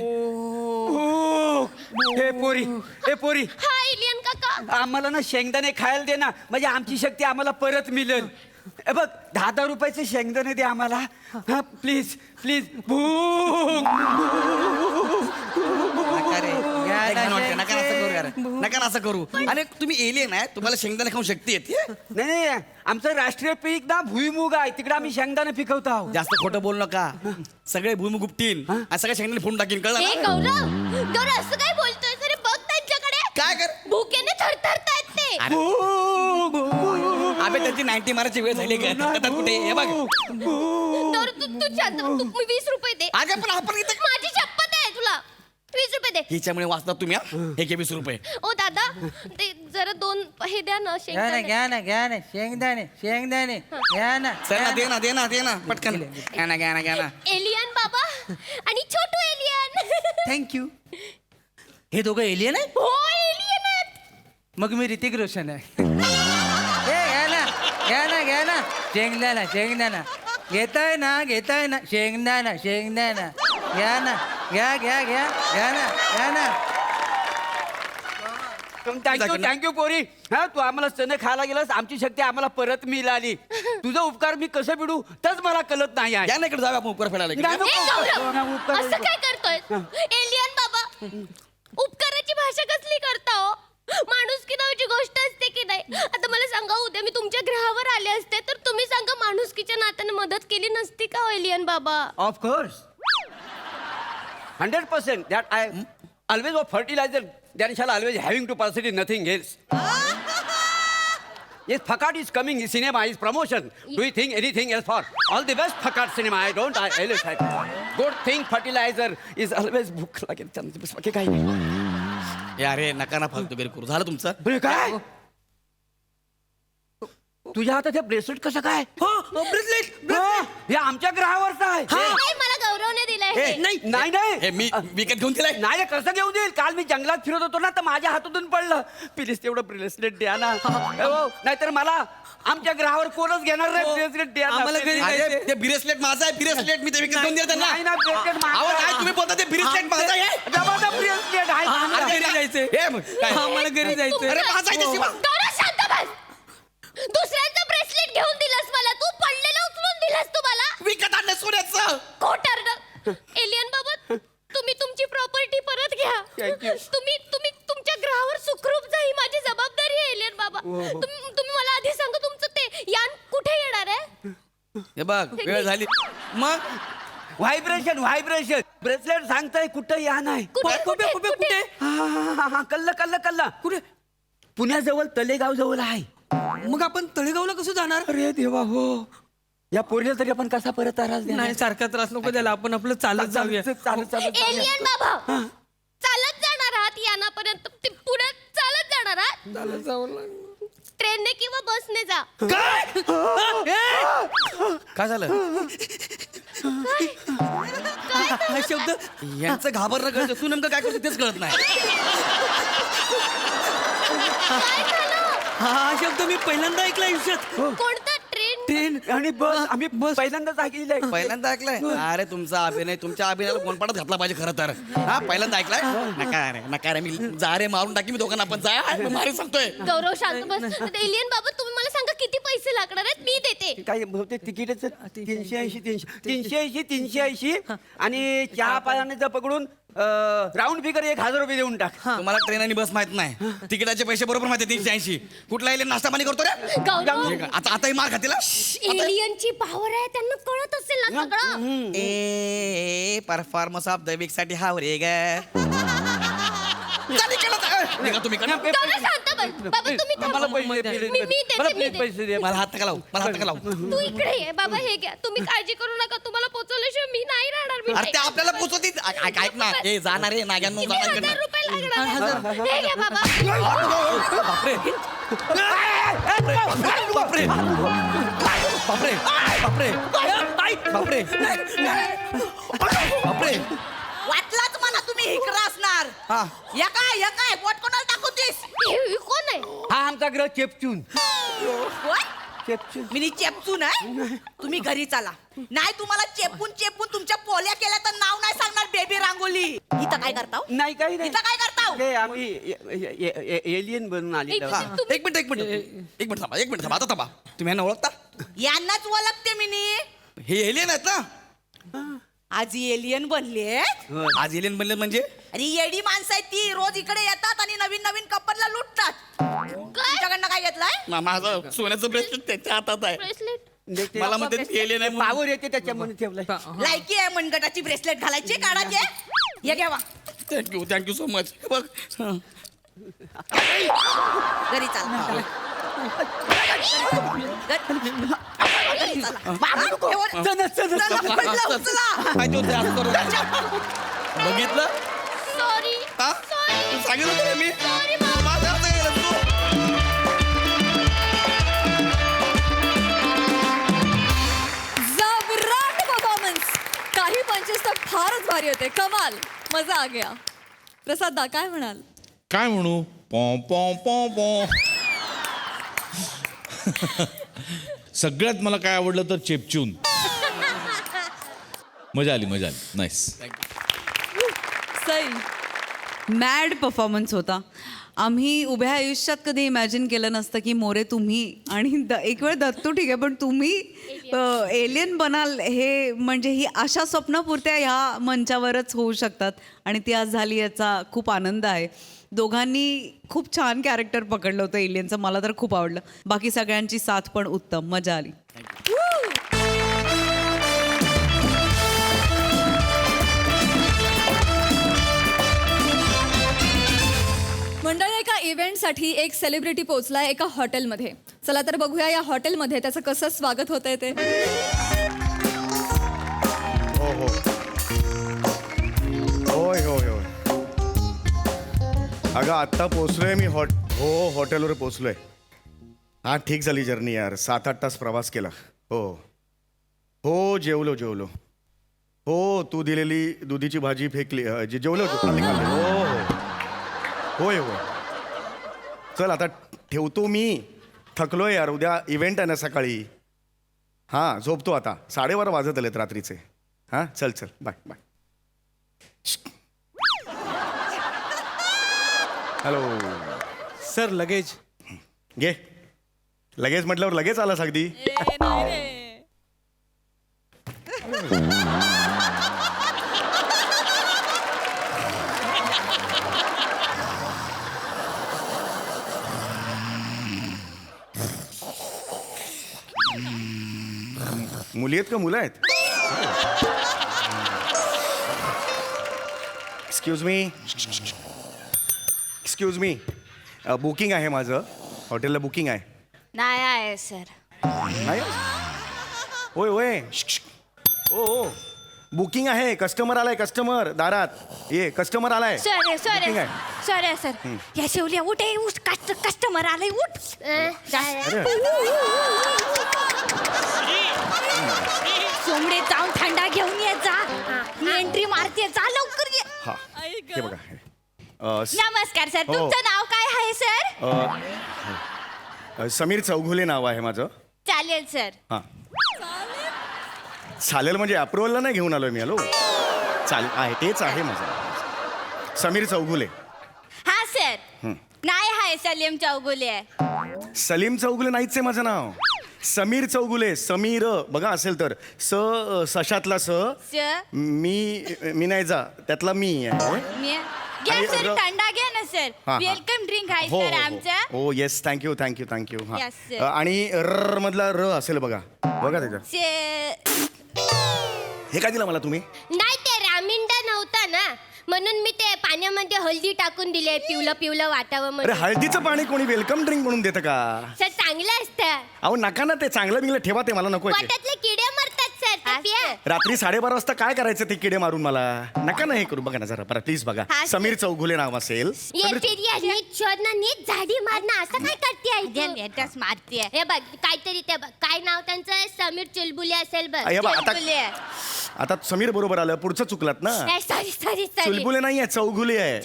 भूक हे पोरी हे पोरी हा एलियन काका आम्हाला ना शेंगदाणे खायला दे ना म्हणजे आमची शक्ती आम्हाला परत मिळेल हे बघ 10 रुपयाचे शेंगदाणे दे आम्हाला हा प्लीज प्लीज भूक नका असं करू आणि तुम्ही एलियन आहे तुम्हाला शेंगदाणे खाऊन शक्ती येते नाही नाही आमचं राष्ट्रीय पीक ना भुईमुग आहे तिकडे आम्ही शेंगदाणे पिकवत आहोत जास्त खोटं बोलू नका सगळे भूमिग उपटीन आणि सगळे शेंगदाणे फोडून टाकीन कळलं हे ना? गौरव गौरव असं काय बोलतोय अरे बघ त्यांच्याकडे काय कर भुकेने थरथरतायत ते अबे त्यांची 90 मारायची वेळ झाली का आता कुठे हे बघ गौरव तू शांत तू 20 रुपये दे अगं पण आपण इथं माझी शपथ आहे तुला 20 रुपये दे हिच्यामुळे वाचतात तुम्ही हा? हे घे 20 रुपये ओ दादा ते जरा 2 हे द्या ना शेंगदाणे घ्या ना शेंगदाणे घ्या ना चल ना दे ना पटकन घ्या ना एलियन बाबा आणि छोटू एलियन थँक्यू हे दोघं एलियन आहे हो एलियन आहेत मग मी ऋतिक रोशन आहे घ्या ना शेंगदाणा घेताय ना शेंगदाणा घ्या ना थँक्यू पोरी हा तू आम्हाला स्तन खायला गेलास आमची शक्ती आम्हाला परत मिळाली तुझा उपकार मी कसं पिडू तच मला कळत नाही आहे या ना इकडे जाऊया आपण उपकार फेडायला इकडे. ए गौरव असं काय करतोय एलियन बाबा उपकाराची भाषा कसली करता हो माणूस की नावाची गोष्ट असते की नाही आता मला सांगा उद्या मी तुमच्या ग्रहावर आले असते तर तुम्ही सांगा माणुसकीच्या नात्याने मदत केली नसती का हो एलियन बाबा of course 100% that I always of fertilizer that shall always having to participate in nothing else. Yes, Fakat is coming. Cinema is promotion. Do you think anything else for? All the best, Fakat cinema. I don't. I always have. Good thing fertilizer is always book like it. बाकी काही नाही. अरे नका ना फालतू बेर करू झालं तुमचं बरे काय तुझ्या हातात हे ब्रेसलेट कसं काय ब्रेसलेट हे आमच्या ग्रहावरचं आहे नाही, मला गौरवने दिलंय हे. नाही हे मी विकत घेऊन दिलाय नाही कसं घेऊन देईल काल मी जंगलात फिरत होतो ना तर माझ्या हातातून पडलं प्लीज तेवढं ब्रेसलेट द्या ना नाहीतर मला आमच्या ग्रहावर कोणच घेणार नाही ब्रेसलेट द्या ना. अरे ते ब्रेसलेट माझा आहे ब्रेसलेट मी ते विकत घेऊन दिलं त्यांना नाही ना ब्रेसलेट अहो काय तुम्ही बोलता ते ब्रेसलेट माझा आहे ब्रेसलेट आहे घरी जायचंय आम्हाला घरी जायचंय अरे माझा आहे ते शिवा. गौरव शांत बस दुसऱ्यांचं ब्रेसलेट घेऊन दिलंस मला तू पडलेलं उचलून दिलंस तू मला विकत आणलं सोन्याचं खोटारडं एलियन बाबा तुम्ही तुमची प्रॉपर्टी परत घ्या तुम्ही तुम्ही तुमच्या ग्रहावर सुखरूप जा ही माझी जबाबदारी आहे एलियन बाबा तुम्ही मला आधी सांगा तुमचं ते यान कुठे येणार आहे हे बघ वेळ झाली मग व्हायब्रेशन ब्रेसलेट सांगताय कुठं या नाही कुठे कल्ला कुठे पुण्याजवळ तळेगाव जवळ आहे मग आपण तळेगावला कसं जाणार अरे देवा हो या पोरीला तरी आपण कसा परत त्रास देणार? नाही सारखा त्रास नको द्यायला आपण आपलं चालत जाऊया चालत एलियन बाबा चालत जाणार आहात यानापर्यंत ते पुढे चालत जाणार आहात ट्रेनने किंवा बसने जा काय झालं हा शब्द यांचं घाबरणं कळतं तू नेमकं काय करतो तेच कळत नाही हा शब्द मी पहिल्यांदा ऐकला आयुष्यात कोणता ट्रेन आणि बस आम्ही पहिल्यांदाच ऐकलेलं पहिल्यांदा ऐकलंय अरे तुमचा अभिनय तुमच्या अभिनयाला गोंडपाटात घातला पाहिजे खरं तर हा पहिल्यांदा ऐकलाय नका रे मी जा रे मारून टाकी मी दोघांना आपण जा मारे सांगतोय गौरव शांत बस एलियन बाबा तुम्ही मला सांगा किती पैसे लागणार आहेत मी देते काय बहुतेक तिकीटच 380 आणि चहा पाण्याचा पकडून राऊंड फिगर 1000 रुपये देऊन टाक तुम्हाला ट्रेन आणि बस माहित नाही तिकिटाचे पैसे बरोबर माहिती 380 कुठला एलियन नाश्ता पाणी करतो रे गौरव आताही मार खातील एलियनची पॉवर आहे त्यांना कळत असेल ना सगळं ए परफॉर्मन्स ऑफ द वीक साठी हा रे तुम्ही गौरव शांत बस बाबा तुम्ही मला मी देते पैसे दे मला हात लावू मला हात लावू तू इकडे ये बाबा हे घ्या तुम्ही काळजी करू नका तुम्हाला पोहोचवल्याशिवाय मी नाही राहणार मी अरे ते आपल्याला पोचवतील ऐक ना ए जाणार रे नाग्यांनो जाणार 1000 रुपये लागणार हे घ्या बाबा बापरे बापरे बापरे बापरे बापरे वाटलाच मला तुम्ही इकडं असणार या काय पोट कोणाला टाकूतीस हे कोण आहे हा आमचा ग्रह चेपचून मी चेपचून आहे तुम्ही घरी चला नाही तुम्हाला चेपून तुमच्या पोल्या केल्या तर नाव नाही सांगणार बेबी रांगोली इथं काय करता नाही काही नाही इथं काय करता ते आम्ही एलियन बनून आलेलो आहोत. एक एक मिनिट थांबा आता थांबा. तुम्ही यांना ओळखता? यांनाच ओळखते मी नी. हे एलियन आहेत ना? आज एलियन बनले. आज एलियन बनले म्हणजे? अरे येडी माणसं आहेत ती, रोज इकडे येतात आणि नवीन नवीन कपलला लुटतात. तुमच्याकडनं काय घेतलंय? माझं सोन्याचं ब्रेसलेट त्यांच्या हातात आहे. ब्रेसलेट मला म्हणते एलियन आहे पावर येते त्याच्यामध्ये ठेवलंय. लायकी आहे मनगटाची ब्रेसलेट घालायची काढायचे. हे घ्यावा थँक्यू सो मच. बघ घरी चला. घरी चला. बाबा, एवढं- चला, पडलं, उचला. बघितलं? सॉरी हा? सांगितलं तुला मी? माझ्या हातात गेलं तू. जबराट परफॉर्मन्स. काही पंचेस तर फारच भारी होते. कमाल, मजा आ गया. प्रसाद दा काय म्हणाल? काय म्हणू पॉ पॉ पॉ पॉ. सगळ्यात मला काय आवडलं तर चेपचून. मजा आली नाईस. सई. मॅड परफॉर्मन्स होता. आम्ही उभ्या आयुष्यात कधी इमॅजिन केलं नसतं की मोरे तुम्ही आणि एक वेळ दत्तू ठीक आहे पण तुम्ही एलियन बनाल, हे म्हणजे ही अशा स्वप्नपूर्त्या ह्या मंचावरच होऊ शकतात आणि ती आज झाली याचा खूप आनंद आहे. दोघांनी खूप छान कॅरेक्टर पकडलं होतं एलियनचं. मला तर खूप आवडलं. बाकी सगळ्यांची साथ पण उत्तम. मजा आली. मंडळी, एका इव्हेंटसाठी एक सेलिब्रिटी पोहोचलाय एका हॉटेलमध्ये. चला तर बघूया या हॉटेलमध्ये त्याचं कसं स्वागत होतंय ते. हो हो होय होय होय. अगं आत्ता पोचलोय मी हॉटेलवर पोचलोय. हा ठीक झाली जर्नी यार. 7-8 तास प्रवास केला. हो हो जेवलो. हो तू दिलेली दुधीची भाजी फेकली जेवलो होतो खाल्ली. हो होय होय. चल आता ठेवतो मी. थकलोय यार. उद्या इव्हेंट आहे ना सकाळी. हां झोपतो आता. 12:30 वाजत आलेत रात्रीचे. हां चल बाय. हॅलो सर लगेज घे. लगेच म्हटल्यावर लगेच आलास अगदी. मुली आहेत का मुलं आहेत? एक्सक्यूज मी बुकिंग आहे माझं. हॉटेलला बुकिंग आहे. नाही आहे सर. नाही होय हो बुकिंग आहे. कस्टमर आलाय. कस्टमर दारात. ये कस्टमर आलाय. सॉरी Booking आहे. Sorry sir. या शेवल्या उठ कस्टमर आलंय उठ. सोमडे जाऊन थंडा घेऊन ये जा. मी एंट्री मारते. जा लवकर ये. हा हे बघा. नमस्कार सर. हो. तुमचं नाव काय आहे सर? समीर चौघुले नाव आहे माझं. चालेल सर. हां चालेल म्हणजे अप्रुव्हलला नाही घेऊन आलोय मी. हॅलो चालेल आहे तेच आहे माझं. समीर चौघुले. हा सर. नाही आहे सलीम चौगुले. सलीम चौगुले नाहीच आहे माझं नाव. समीर चौगुले. समीर बघा असेल तर सशातला मी नाही जा त्यातला मी आहे. घ्या आणि सर. थंडा घ्या ना सर. हा. वेलकम ड्रिंक आहे हो सर आमचं. हो येस थँक्यू Yes, sir. आणि र मधला र असेल बघा त्याच्यात. हे काय दिलं मला तुम्ही? नाही ते रामिंडा नव्हता ना म्हणून मी ते पाण्यामध्ये हळदी टाकून दिले. पिवलं वाटावं अरे म्हणून. हळदीचं पाणी कोणी वेलकम ड्रिंक म्हणून देतं का? सर चांगलं असतं. अहो नका ना ते चांगलं बिंगलं ठेवा. ते मला नको. पोटातले किडे मरतात सर. ते पिया. रात्री 12:30 वाजता काय करायचं ते किडे मारून मला? नका ना हे करू. बघा ना जरा बरं प्लीज बघा. हा, समीर चौघुले नाव असेल. ये फिर्या नीट शोध ना. नीट झाडी मार ना. असं काय करते? नेटच मारते. हे बघ काहीतरी ते बघ. काय नाव त्यांचं? समीर चुलबुले असेल बघ. हे बघ, आता- चुलबुले. आता समीर बरोबर आलं. पुढचं चुकलात ना. सॉरी चुलबुले नाही आहे चौघुले आहे.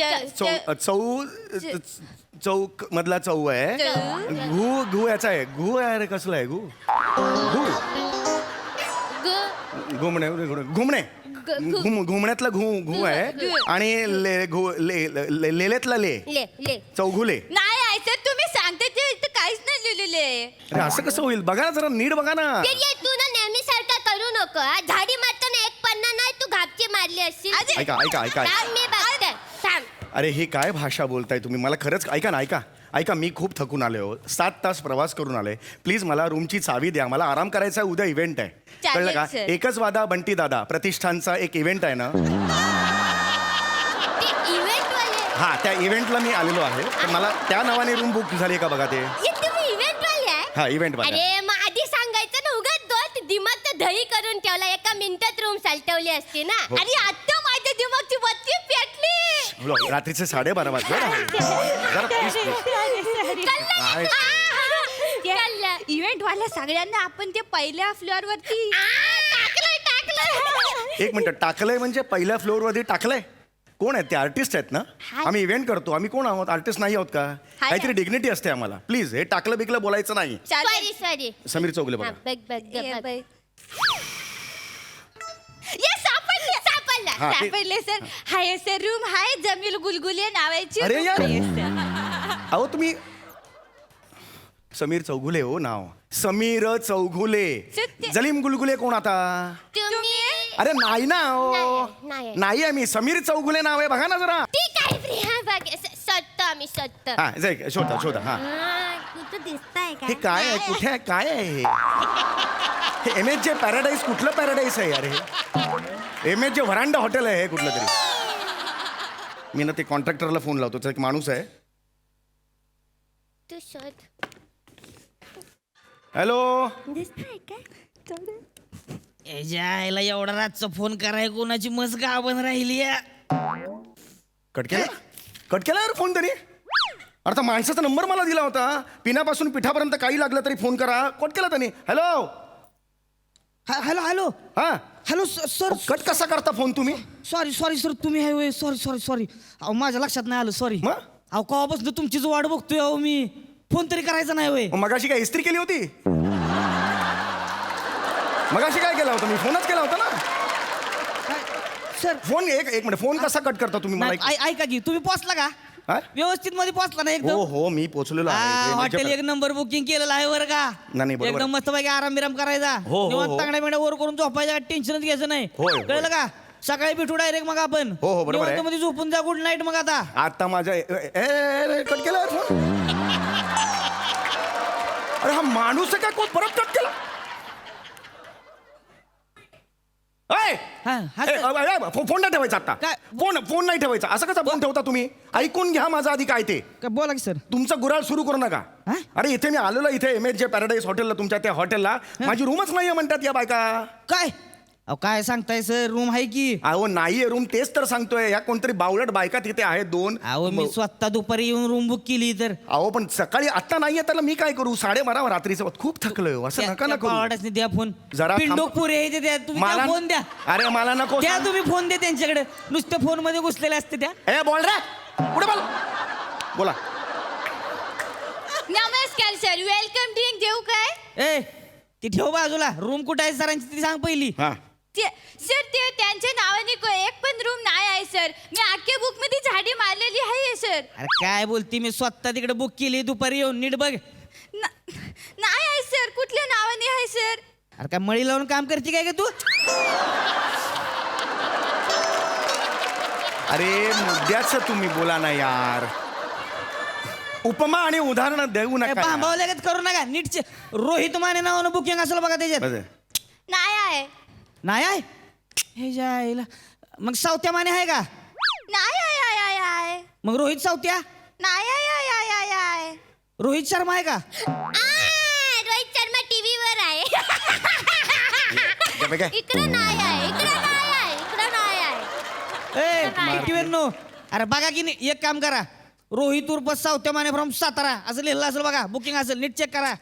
चौक मधला चौ आहे. घू याचा आहे. घू आहे. अरे कसला आहे घू? घुमणे घुमण्यातला घू आहे आणि लेलेतला ले ले ले चौघुले. नाही आहे सर, तुम्ही सांगते ते इथं काहीच नाही लिहिलेलं आहे. अरे असं कसं होईल? बघा ना जरा नीट बघा ना. तू ना नेहमी सारखा करू नको हा. झाडी मारताना एक पन्ना नाही तू घापची मारली असतील. ऐका ऐका ऐका थांब, मी बघते थांब. अरे ही काय भाषा बोलताय तुम्ही? मला खरंच ऐका ना, ऐका मी खूप थकून आले हो. 7 तास प्रवास करून आले. प्लीज मला रूमची चावी द्या. मला आराम करायचा आहे. उद्या इव्हेंट आहे. कळलं का? sir. एकच वादा बंटी दादा प्रतिष्ठानचा एक इव्हेंट आहे ना. ते इव्हेंट वाले हा, त्या इव्हेंटला मी आलेलो आहे. तर मला त्या नावाने रूम बुक झाली का बघा ते. ये तुम्ही इव्हेंट वाले आहे. हा, इव्हेंट वाले. अरे मग आधी सांगायचं ना. उगाच दोन दिमाग तर दही करून ठेवला. एका मिनिटात रूम सालटवली असती ना. हो. आणि आता माझ्या दिमागची बत्ती पेटली. रात्रीचे 12:30 वाजले ना. जरा please, please. काय? इव्हेंट वाल्या सगळ्यांना आपण ते पहिल्या फ्लोअर वरती टाकलंय. एक मिनिट, टाकलंय म्हणजे पहिल्या फ्लोअरवरती टाकलंय? कोण आहेत ते? आर्टिस्ट आहेत ना? आम्ही इव्हेंट करतो. आम्ही कोण आहोत? आर्टिस्ट नाही आहोत का? काहीतरी डिग्निटी असते आम्हाला. प्लीज हे टाकलं बिकलं बोलायचं नाही. सॉरी समीर चौगले बघा. बघ सापडले हा, ते- सापडले सर. हाय सर, रूम हाय जमील गुलगुले नावाची. अरे room यार. आहे, sir. अहो तुम्ही समीर चौगुले हो नाव. समीर चौगुले. सत्य. जलीम गुलगुले कोण आता? तुम्ही अरे नाही ना हो. नाही. नाही आहे मी. समीर चौगुले नाव आहे. बघा ना जरा. ठीक आहे प्रिया बघ सत्त आम्ही सत्त. हा जाय शोधा हा. कुठं दिसताय का? हे काय आहे? कुठे आहे? काय आहे हे? MHJ पॅराडाईज कुठलं पॅराडाईज आहे यार हे? MHJ व्हरांडा हॉटेल आहे हे कुठलं तरी. मी ना ते कॉन्ट्रॅक्टरला फोन लावतो. त्याचा एक माणूस आहे. तू शोध. हॅलो. दिसताय का? यायला एवढा रातचा फोन कराय कोणाची मस गावन राहिली कट केला यार फोन तरी. अरे माणसाचा नंबर मला दिला होता. पिण्यापासून पिठापर्यंत काही लागलं तरी फोन करा. कट केला त्यांनी. हॅलो. हॅलो हॅलो हा हॅलो सर. कट कसा करता फोन तुम्ही? सॉरी सर, तुम्ही आहे होय. सॉरी अहो माझ्या लक्षात नाही आलं. सॉरी. मग? अहो कवापासून तुमचीच वाट बघतोय. अहो मी फोन तरी करायचा नाही होय. मगाशी काय इस्त्री केली होती? मगाशी काय केला होता? मी फोनच केला होता ना. सर फोन एक मिनिट. फोन कसा कट करता तुम्ही? मला एक- ऐका की तुम्ही पोहोचला का? हा? व्यवस्थित मध्ये पोहोचला ना हो एकदम? हो मी पोहोचलेलो आहे. हॉटेल एक नंबर बुकिंग केलेलं आहे बरं का? नाही, बरोबर. एकदम मस्त पैकी आराम बिराम करायचा. हो, हो. तांगड्या बिंगड्या वर करून झोपायचा. टेन्शनच घ्यायचं नाही. होय. कळलं का? सकाळी भेटू डायरेक्ट मग आपण. हो, बरोबर आहे. मध्ये झोपून जा. गुड नाईट मग आता. आता माझ्या कट केला यार फोन. अरे हा माणूस आहे का? कोण परत कट केला? हा, सर. फोन नाही ठेवायचा आता. काय? फोन नाही ठेवायचा. असं कसा फोन ठेवता तुम्ही? ऐकून घ्या माझं आधी काय ते. काय बोला की सर. तुमचं गुराळ सुरू करू नका. हा? अरे इथे मी आलेलो इथे MHJ पॅराडाईज हॉटेलला. तुमच्या त्या हॉटेलला माझी रूमच नाहीये म्हणतात या बायका. काय अहो काय सांगताय सर? रूम आहे की. अहो नाहीये रूम. तेच तर सांगतोय. या कोणतरी बावळट बायका तिथे आहेत 2. अहो मी स्वतः दुपारी येऊन रूम बुक केली तर. अहो पण सकाळी आता नाहीये त्याला मी काय करू? 12:30 रात्रीचं. खूप थकलोय. असं नका ना करू. पावडाच द्या फोन. जरा पिंडो थांब. पुरे आहे ते द्या. तुम्ही त्या फोन द्या. अरे मला नको. द्या तुम्ही फोन द्या त्यांच्याकडे. नुसत्या फोन मध्ये घुसलेले असते त्या. ए बोल रे. पुढे बोल. बोला. नमस्कार सर, वेलकम ड्रिंक देऊ काय? ए ती ठेव बाजूला. रूम कुठे आहे सरांची ती सांग पहिली. हा सर ते त्यांच्या नावाने एक पण रूम नाही आहे सर. मी अख्ख्या बुक मध्ये झाडी मारलेली आहे सर. अरे काय बोलती? मी स्वतः तिकडे बुक केली. दुपारी येऊन नीट बघ. नाही आहे सर. कुठल्या नावाने आहे सर? अरे काय मळी लावून काम करते काय का तू? अरे मुद्द्याच तुम्ही बोला ना यार. उपमा आणि उदाहरण देऊ नका यार. भांबाव लगत करू नका. नीट रोहित माने नावानं बुकिंग असेल बघा त्याच्यात. बस. नाही आहे. नाही आहे हे जायला. मग सावत्या माने आहे का? नाही आहे. मग रोहित सावत्या. नाही आहे. रोहित शर्मा आहे का? रोहित शर्मा टीव्हीवर आहे. काय? इकडं नाही आहे. नो. अरे बघा की नाही. एक काम करा. रोहित उर्फ सावत्या माने फ्रॉम सातारा असं लिहिलं असेल बघा. बुकिंग असेल. नीट चेक करा.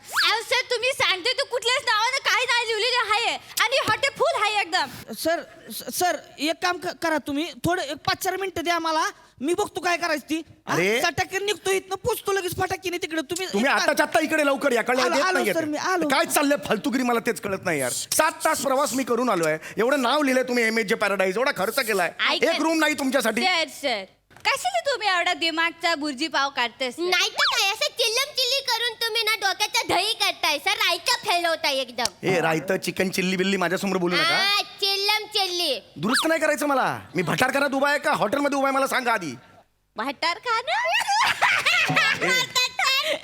सर तुम्ही सांगते तो कुठल्याच नावानं काय नाही लिहिलेलं आहे. आणि हॉटेल फुल आहे एकदम. सर एक काम करा तुम्ही. थोडं 5-4 मिनिटं द्या मला. मी बघतो काय करायचं ती. अरे. सटाक्यात निघतो इथनं पोचतो लगेच फटाकीने तिकडे तुम्ही आताच्या आता इकडे लवकर या कळलं आलो, देत आलो नाहीये सर, मी ते. आलो. काय चाललंय फालतुगिरी मला तेच कळत नाही यार. 7 तास प्रवास मी करून आलोय. एवढं नाव लिहिलंय तुम्ही MHJ पॅराडाईज, एवढा खर्च केलाय, ऐका- एक रूम नाही तुमच्यासाठी. सर सर कशाला तुम्ही एवढा दिमागचा बुर्जी पाव काढतेस नाही तर काय असं चिल्लम चिल्ली करून तुम्ही ना डोक्याचा दही करताय सर रायता फैलवताय एकदम. ए रायतं चिकन चिल्ली बिल्ली माझ्यासमोर बोलू नका. हा, चिल्लम चिल्ली दुरुस्त नाही करायचं मला. मी भटारखान्यात उभा आहे का हॉटेलमध्ये उभा आहे मला सांगा आधी. भाटार खाना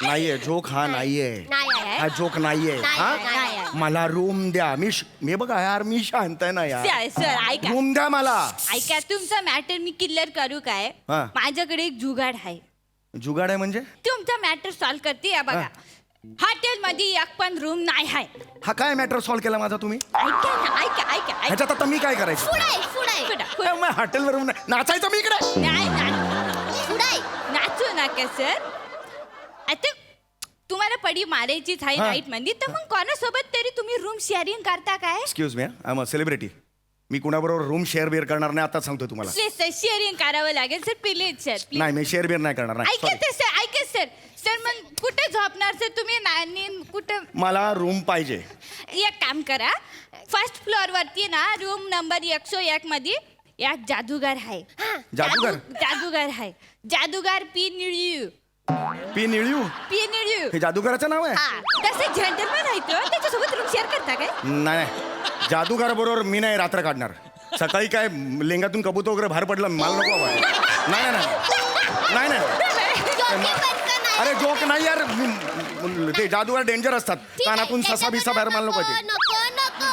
नाहीये जोक हा नाहीये. नाही आहे. हा जोक नाहीये. नाही, हा नाही आहे. मला रूम द्या. मी बघा यार मी शांत आहे ना यार. सर ऐका रूम द्या मला. ऐका तुमचा मॅटर मी क्लिअर करू काय हा. माझ्याकडे एक जुगाड आहे जुगाड आहे म्हणजे तुमचा मॅटर सॉल्व करते या बघा हॉटेल मध्ये एक पण रूम नाही आहे हा काय मॅटर सॉल्व केला माझा तुम्ही. ऐका ना ऐका ऐका ऐका ह्याच्यात आता मी काय करायचं. फुडाय फुडाय पुढं, पुढं. हॉटेलवर रूम नाचायचं मी इकडे. नाही फुडाय नाचू नका सर आता तुम्हाला पडी मारायचीच आहे हा. नाईट मध्ये तर मग कोणासोबत तरी तुम्ही रूम शेअरिंग करता काय excuse me I am a celebrity. मी कुणाबरोबर रूम शेअर बिअर करणार नाही आता सांगतो तुम्हाला. सर शेअरिंग करावं लागेल सर प्लीज सर प्लीज नाही मी शेअर बिअर नाही करणार नाही. ऐका Sorry. ते सर ऐका सर सर मग कुठे झोपणार सर तुम्ही नानी कुठे मला रूम पाहिजे. एक काम करा फर्स्ट फ्लोअर वरती ना रूम नंबर 101 मध्ये एक जादूगार आहे जादूगार? जादूगार आहे जादूगार P Nilu P Nilu P Nilu हे जादूगाराचं नाव आहे. तसं जेंटलमॅन आहे तो त्याच्यासोबत रूम शेअर करता काय नाही जादूगार बरोबर मी नाही रात्र काढणार. सकाळी काय लेंगातून कबूतर वगैरे बाहेर पडलं मला नको बाबा. नाही नाही नाही नाही अरे जोक नाही यार. ते जादूगार डेंजर असतात. कानातून ससा बिसा बाहेर मला नको ते. नको नको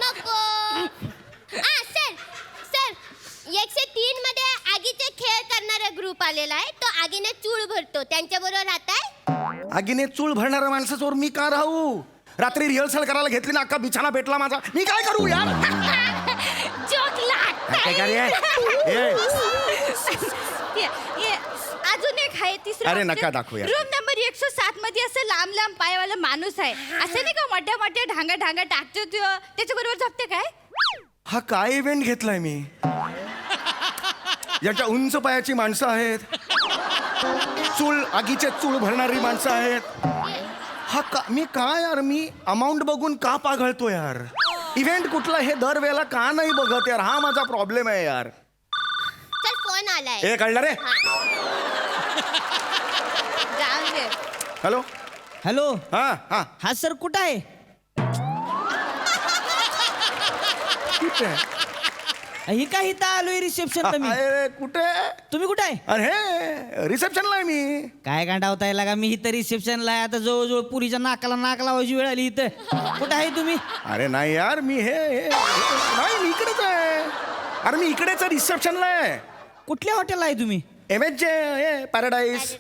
नको सर सर 103 मध्ये आगीचे खेळ करणारा ग्रुप आलेला आहे तो आगीने चूळ भरतो त्यांच्या बरोबर राहताय. आगीने चूळ भरणाऱ्या माणसासमोर मी का राहू. रात्री रिहर्सल करायला घेतली ना अख्खा बिछाना पेटला माझा. मी काय करू यार. जोक काय काय रे? ए, अजून एक आहे तिसरा अरे नका दाखवू यार. रूम नंबर 107 मध्ये असं लांब लांब पायवाला माणूस आहे असं नाही का मोठ्या मोठ्या ढांगा ढांगा टाकतो तो त्याच्या बरोबर झोपते काय हा काय इव्हेंट घेतलाय मी. याच्या उंच पायाची माणसं आहेत. चूळ आगीचे चूळ भरणारी माणसं आहेत. हा का मी काय यार मी अमाऊंट बघून का पाघळतो यार. इव्हेंट कुठला हे दरवेळेला का नाही बघत यार. हा माझा प्रॉब्लेम आहे यार. चल फोन आलाय. ए कळलं रे. जाऊन दे हॅलो हॅलो हा हा हा सर कुठं आहे कुठे आहे? ही काय इथं आलोय रिसेप्शनला मी अरे कुठे तुम्ही कुठं आहे अरे रिसेप्शनला आहे मी. काय गांडावताय लागा मी इथं रिसेप्शनला आहे आता जवळजवळ पुरीच्या नाकाला नाक लावायची वेळ आली इथं कुठं आहे तुम्ही अरे नाही यार मी नाही मी इकडेच आहे. अरे मी इकडेच रिसेप्शनला आहे. कुठल्या हॉटेलला आहे तुम्ही MHJ पॅराडाईज.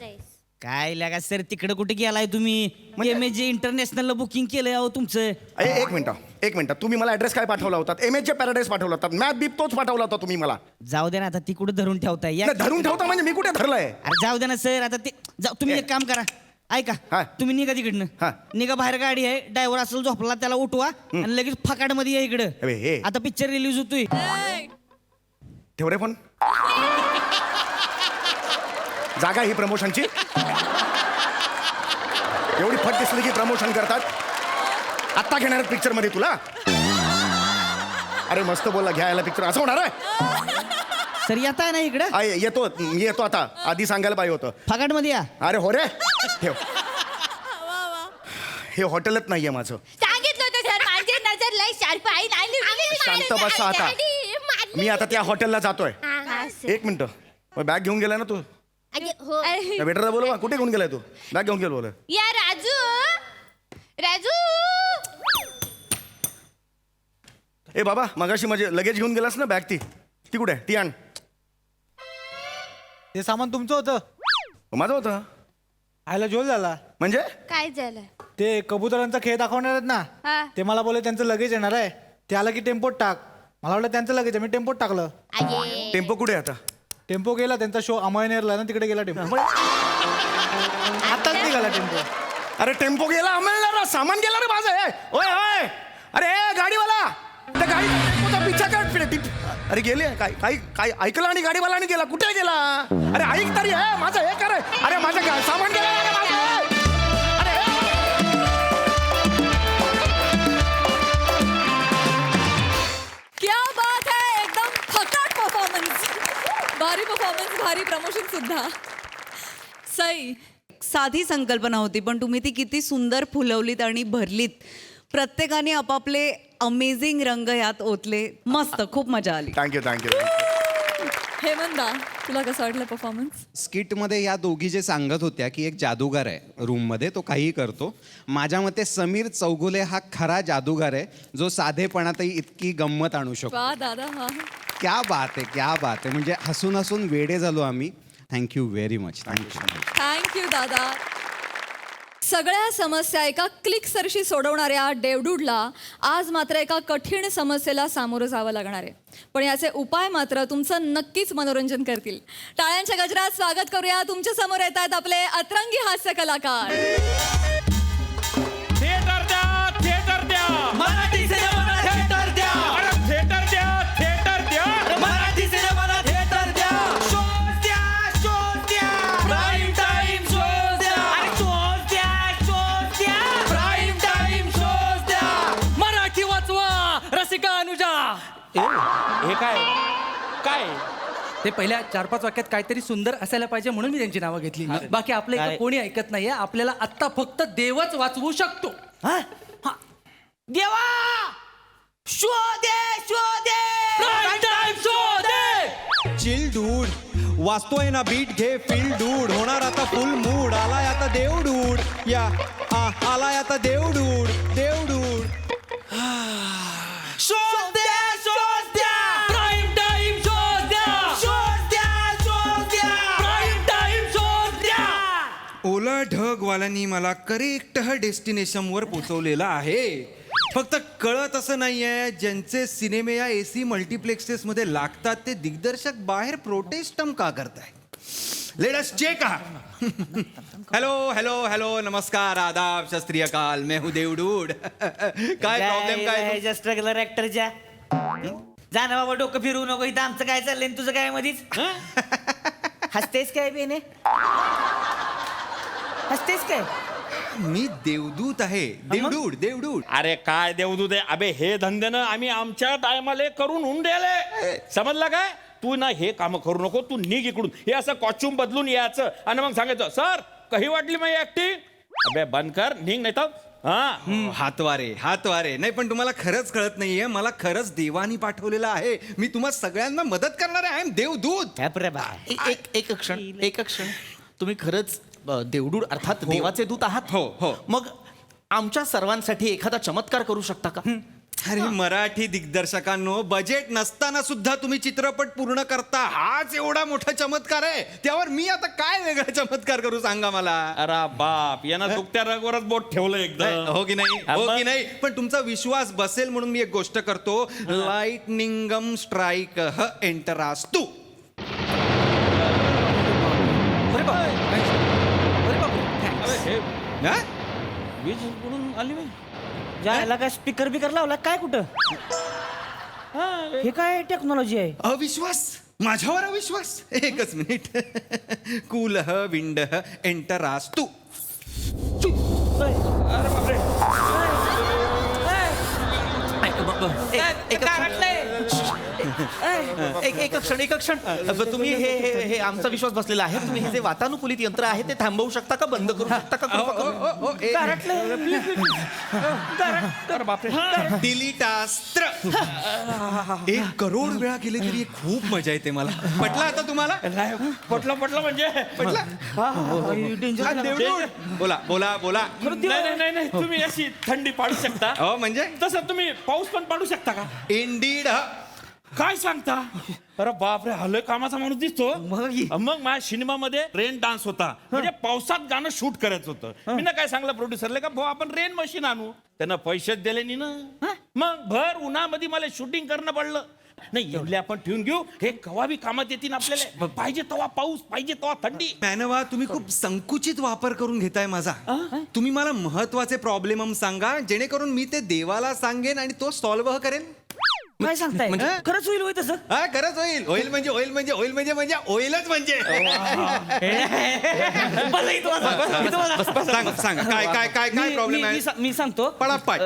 काय लागा सर तिकडे कुठे गेलाय तुम्ही MHJ इंटरनॅशनल बुकिंग केलंय अहो तुमचं एक मिनिट तुम्ही मला ऍड्रेस काय पाठवला होता. MHJ पॅराडाईज पाठवला होता. मॅप बीप तोच पाठवला होता तुम्ही मला. जाऊ दे ना आता ती कुठे धरून ठेवताय या नाही, धरून ठेवता म्हणजे मी कुठे धरलंय. अरे जाऊ दे ना सर आता ते जाऊ तुम्ही एक काम करा हा. ऐका तुम्ही निघा हा. तिकडनं निघा बाहेर गाडी आहे ड्रायव्हर असेल झोपला त्याला उठवा आणि लगेच फकाड मध्ये या अबे, हे. इकडं आता पिक्चर रिलीज होतोय ठेव रे फोन. जागा ही प्रमोशनची एवढी फट दिसली की प्रमोशन करतात. आत्ता घेणार पिक्चर मध्ये तुला. अरे मस्त बोलला घ्यायला पिक्चर असं होणार आहे. सर येत आहे ना इकडं येतो आता. आधी सांगायला पाहिजे होतं. फकाड मध्ये या अरे हो रे ठेव. हे हॉटेलच नाहीये माझं. सांगितलं होतं सर माझी नजर लय शार्प आहे नाही शांत बसा आता. मी आता त्या हॉटेलला जातोय. हा, सर. एक मिनिट बॅग घेऊन गेलाय ना तू. हो अरे, वेटरला बोलवा कुठे घेऊन गेलाय तू. बॅग घेऊन गेलो बोल. या राजू राजू ए बाबा मगाशी म्हणजे लगेज घेऊन गेलास ना बॅग ती कुठे आहे ती आण. ते सामान तुमचं होतं माझं होतं. आयला झोल झाला म्हणजे काय झालं ते कबुतरांचा खेळ दाखवणार आहेत हा. ना ते मला बोले त्यांचं लगेज येणार आहे ते आलं की टेम्पोत टाक. मला वाटलं त्यांचं लगेज आहे मी टेम्पोत टाकलं. टेम्पो कुठे आहे आता. टेम्पो गेला त्यांचा शो अमळनेरला ना तिकडे गेला टेम्पो आताच निघाला टेम्पो. अरे टेम्पो गेला अमळनेरला सामान गेला रे माझं. ओय ओय अरे गाडीवाला त्या गाडी पिछा कर अरे गेले काय काय काय ऐकलं आणि गाडीवाला आणि गेला कुठे गेला अरे ऐक तरी आहे माझं हे कर अरे माझं सामान गेलं अरे माझं अरे क्या बात है, एकदम फकाट परफॉर्मन्स, भारी प्रमोशन सुद्धा. सई, साधी संकल्पना होती पण तुम्ही ती किती सुंदर फुलवलीत आणि भरलीत. प्रत्येकाने आपापले अमेझिंग रंग यात ओतले. मस्त, खूप मजा आली. थँक्यू हेमंदा, तुला कसं वाटलं परफॉर्मन्स? स्किटमध्ये या दोघी जे सांगत होत्या की एक जादूगार आहे रूममध्ये, तो काहीही करतो. माझ्या मते समीर चौगुले हा खरा जादूगार आहे जो साधेपणातही इतकी गंमत आणू शकतो. वा दादा, हा. क्या बात आहे, क्या बात आहे. म्हणजे हसून हसून वेडे झालो आम्ही. Thank you very much. थँक्यू दादा. सगळ्या समस्या एका क्लिकसरशी सोडवणाऱ्या डेवडूडला आज मात्र एका कठीण समस्येला सामोरं जावं लागणार आहे. पण याचे उपाय मात्र तुमचं नक्कीच मनोरंजन करतील. टाळ्यांच्या गजरात स्वागत करूया. तुमच्या समोर येत आहेत आपले अतरंगी हास्य कलाकार. थिएटर द्या, थिएटर द्या, मराठी सिनेमाला थिएटर द्या. अरे थिएटर द्या, थिएटर द्या, मराठी सिनेमाला थिएटर द्या. शोज द्या, शोज द्या. प्राईम टाइम शोज द्या. अरे शोज द्या, शोज द्या. प्राईम टाइम शोज द्या. मराठी वाचवा रसिका अनुजा. हे काय काय ते पहिल्या 4-5 वाक्यात काहीतरी सुंदर असायला पाहिजे म्हणून मी त्यांची नावं घेतली. बाकी आपलं इथं कोणी ऐकत नाहीये. आपल्याला आत्ता फक्त देवच वाचवू शकतो. देवा शोधे शोधे प्राईम टाइम शोधे. चिल डूड वाचतोय ना बीट घे फील डूड होणार आता फुल मूड आलाय आता देवडूड या आलाय आता देवडूड देवडूड. शोध द्या शोध द्या प्राईम टाइम शोध द्या. शोध द्या शोध द्या प्राईम टाइम शोध द्या. ओला ढगवाल्यांनी मला करेक्ट डेस्टिनेशनवर पोहोचवलेलं आहे. फक्त कळत असं नाहीये ज्यांचे सिनेमे या AC मल्टिप्लेक्सेस मध्ये लागतात ते दिग्दर्शक बाहेर प्रोटेस्टम का करताय. Let us check. Hello hello hello नमस्कार आदाब शास्त्रीय काल मैं हूं देवडूड. काय प्रॉब्लेम काय जस्ट रेग्युलर ऍक्टरच्या जा ना बाबा डोकं फिरवू नको. इथं आमचं काय चाललंय आणि तुझं काय मधीच हसतेस काय बेने हसतेस काय. मी देवदूत आहे. देवडूड देवडूड. अरे काय देवदूत आहे. अबे हे धंद्यानं आम्ही आमच्या टायमाले करून हुंडेले. समजला काय. तू ना हे काम करू नको. तू निघ इकडून. हे असं कॉस्ट्युम बदलून यायचं आणि मग सांगायचं सर कही वाटली माझी ऍक्टिंग. अबे बंद कर निघ नाही तर हातवारे हातवारे. नाही पण तुम्हाला खरंच कळत नाहीये मला खरंच देवानी पाठवलेलं आहे. मी तुम्हा सगळ्यांना मदत करणार आहे. आय एम देवदूत. एक क्षण तुम्ही खरंच देवडूड अर्थात देवाचे दूत आहात. हो हो. मग आमच्या सर्वांसाठी एखादा चमत्कार करू शकता का. अरे मराठी दिग्दर्शकांनो बजेट नसताना सुद्धा तुम्ही चित्रपट पूर्ण करता. हाच एवढा मोठा चमत्कार आहे. त्यावर मी आता काय वेगळा चमत्कार करू सांगा मला. अरे बाप यानं दुखत्या रगवरच बोट ठेवलं एकदम. हो की नाही हो की नाही. पण तुमचा विश्वास बसेल म्हणून मी एक गोष्ट करतो. लाइटनिंगम स्ट्राईक एंटरास तू. वीज कुठून आली बाई. याला काय स्पीकर बिकर लावला काय कुठं. हे काय टेक्नॉलॉजी आहे. अविश्वास माझ्यावर अविश्वास. एकच मिनिट. कूल विंड एंटरास तू. एक क्षण तुम्ही हे आमचा विश्वास बसलेला आहे. तुम्ही हे जे वातानुकूलित यंत्र आहे ते थांबवू शकता का बंद करू शकता का. डिलीटास्त्र 1 करोड वेळा केले तरी खूप मजा येते मला. पटला आता तुम्हाला. पटलं म्हणजे पटला. बोला बोला बोला. नाही तुम्ही अशी थंडी पाडू शकता. हो म्हणजे तसं तुम्ही पाऊस पण पाडू शकता का. इंडीड. काय सांगता. अरे बापरे हलय कामाचा माणूस दिसतो. मग माझ्या सिनेमामध्ये रेन डान्स होता. म्हणजे पावसात गाणं शूट करायचं होतं. मी ना काय सांगलं प्रोड्युसरला का भाऊ आपण रेन मशीन आणू. त्यांना पैसेच दिले नाही ना. मग भर उन्हामध्ये मला शूटिंग करणं पडलं. नाही एवढे आपण ठेवून घेऊ. हे कवा बी कामात येतील आपल्याला. पाहिजे तेव्हा पाऊस पाहिजे तेव्हा थंडी. मॅनवा तुम्ही खूप संकुचित वापर करून घेताय माझा. तुम्ही मला महत्वाचे प्रॉब्लेम सांगा जेणेकरून मी ते देवाला सांगेन आणि तो सॉल्व्ह करेन. काय सांगताय खरंच होईल होय तसं हा खरंच होईल होईल म्हणजे होईल म्हणजे होईल म्हणजे म्हणजे होईलच म्हणजे सांगा सांगा काय काय काय काय प्रॉब्लेम आहे मी सांगतो पळापळ.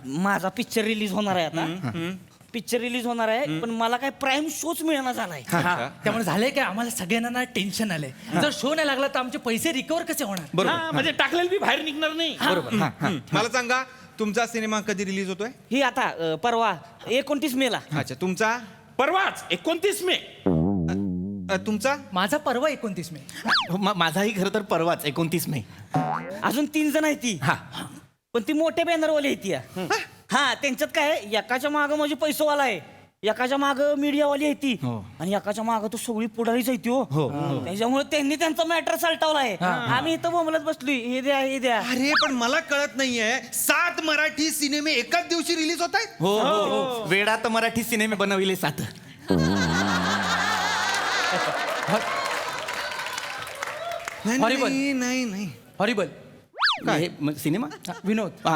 माझा पिक्चर रिलीज होणार आहे आता पिक्चर रिलीज होणार आहे पण मला काय प्राईम शोच मिळणार झालाय त्यामुळे झालंय काय आम्हाला सगळ्यांना टेन्शन आलंय जर शो नाही लागला तर आमचे पैसे रिकवर कसे होणार हा, म्हणजे टाकलेलं बी बाहेर निघणार नाही. मला सांगा तुमचा सिनेमा कधी रिलीज होतोय ही आता परवा 29 मेला अच्छा तुमचा परवाच 29 मे. तुमचा माझा परवा 29 मे माझाही खरं तर परवाच 29 मे. अजून 3 जण आहेत ती पण ती मोठ्या बॅनरवाली आहे ती हा त्यांच्यात काय आहे, एकाच्या मागं म्हणजे पैसेवाला आहे एकाच्या मागं मीडियावाली आहे ती आणि एकाच्या मागं तो सगळी पुढारीच आहे ती हो त्याच्यामुळे त्यांनी त्यांचा मॅटर सलटावला आहे आम्ही इथं बोंबलत बसलोय हे द्या हे द्या अरे पण मला कळत नाहीये 7 मराठी सिनेमे एकाच दिवशी रिलीज होत आहेत. हो वेळात मराठी सिनेमे बनविले 7. नाही नाही नाही हॉरिबल काय सिनेमा विनोद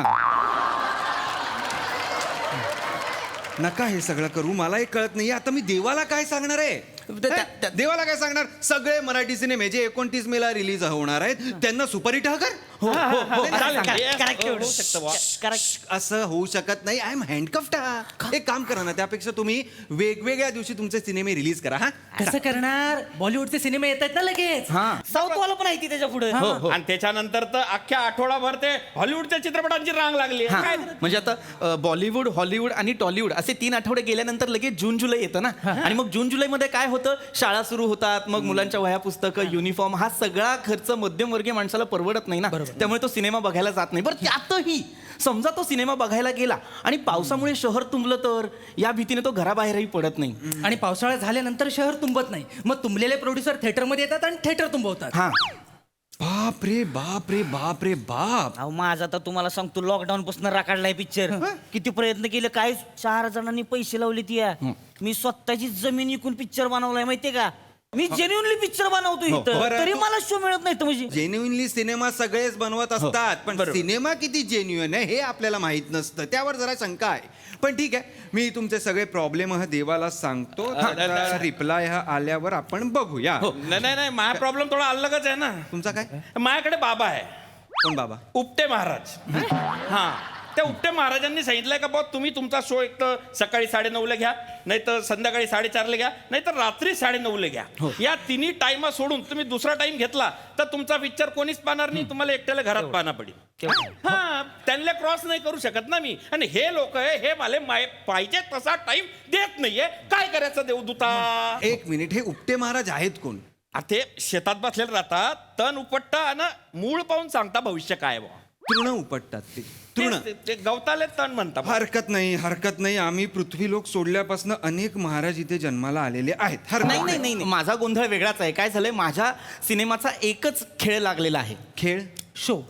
नका हे सगळं करू मला हे कळत नाही आता मी देवाला काय सांगणार आहे देवाला काय सांगणार सगळे मराठी सिनेमे जे 29 मेला रिलीज होणार आहेत त्यांना सुपरहिट कर असं होऊ शकत नाही आय एम हँडकफ्ड. एक काम करा ना त्यापेक्षा तुम्ही वेगवेगळ्या दिवशी तुमचे सिनेमे रिलीज करा. हा कसं करणार बॉलिवूडचे सिनेमे येत आहेत ना लगेच साऊथवाला पण आहे ती त्याच्या पुढे आणि त्याच्यानंतर तर अख्ख्या आठवडाभर ते हॉलिवूडच्या चित्रपटांची रांग लागली. काय म्हणजे आता बॉलिवूड हॉलिवूड आणि टॉलिवूड असे 3 आठवडे गेल्यानंतर लगेच जून जुलै येतं ना आणि मग जून जुलैमध्ये काय होतं शाळा सुरू होतात मग मुलांच्या वह्या पुस्तकं युनिफॉर्म हा सगळा खर्च मध्यमवर्गीय माणसाला परवडत नाही ना त्यामुळे तो सिनेमा बघायला जात नाही. बरं त्यातही समजा तो सिनेमा बघायला गेला आणि पावसामुळे शहर तुंबलं तर या भीतीने तो घराबाहेरही पडत नाही. आणि पावसाळा झाल्यानंतर शहर तुंबत नाही मग तुंबलेले प्रोड्युसर थिएटरमध्ये येतात आणि थिएटर तुंबवतात. बाप रे बाप रे बाप रे बाप अहो माझा तर तुम्हाला सांगतो लॉकडाऊन पासून राखाडलाय पिक्चर किती प्रयत्न केले काय 4 जणांनी पैसे लावले ती मी स्वतःची जमीन विकून पिक्चर बनवलाय माहितीये का मी जेन्युइनली पिक्चर बनवतो इथं तरी मला शो मिळत नाही म्हणजे जेन्युइनली सिनेमा सगळेच बनवत असतात पण सिनेमा किती जेन्युइन आहे हे आपल्याला माहित नसतं त्यावर जरा शंका आहे. पण ठीक आहे मी तुमचे सगळे प्रॉब्लेम देवाला सांगतो रिप्लाय आल्यावर आपण बघूया. नाही माझा प्रॉब्लेम थोडा अलगच आहे ना. तुमचा काय माझ्याकडे बाबा आहे. कोण बाबा उपटे महाराज. हा त्या उपटे महाराजांनी सांगितलंय का बाबा तुम्ही तुमचा शो एक तर सकाळी 9:30 घ्या नाही तर संध्याकाळी 4:30 घ्या नाही तर रात्री 9:30 घ्या या तिन्ही टाइम सोडून तुम्ही दुसरा टाइम घेतला तर तुमचा पिक्चर कोणीच पाहणार नाही तुम्हाला एकट्याला घरात पाहणं पडेल. हा त्यांना क्रॉस नाही करू शकत ना मी आणि हे लोक हे मला पाहिजे तसा टाइम देत नाहीये काय करायचं देवदूता. 1 मिनिट हे उपटे महाराज आहेत कोण. ते शेतात बसलेले राहतात तण उपटता आणि मूळ पाहून सांगता भविष्य काय बा तृण उपटतात ते तृण ते गवताले तण म्हणतात. हरकत नाही आम्ही पृथ्वीलोक सोडल्यापासून अनेक महाराज इथे जन्माला आलेले आहेत. नाही माझा गोंधळ वेगळाच आहे. काय झालंय माझ्या सिनेमाचा एकच खेळ लागलेला आहे. खेळ शो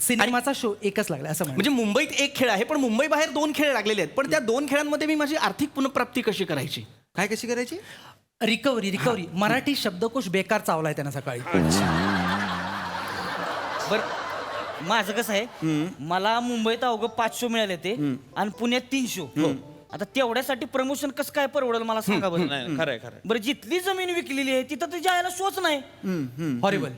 सिनेमाचा शो एकच लागला असं म्हणजे मुंबईत एक खेळ आहे पण मुंबई बाहेर 2 खेळ लागलेले आहेत पण त्या 2 खेळांमध्ये मी माझी आर्थिक पुनर्प्राप्ती कशी करायची काय कशी करायची रिकव्हरी मराठी शब्दकोश बेकार चावलाय त्यांना सकाळी. बर माझं कसं आहे मला मुंबईत अवघं 5 शो मिळाले ते आणि पुण्यात 3 शो आता तेवढ्यासाठी प्रमोशन कसं काय परवडेल मला सांगा बरं. खरंय बरं जिथली जमीन विकलेली आहे तिथं तर जायला शोच नाही. हॉरिबल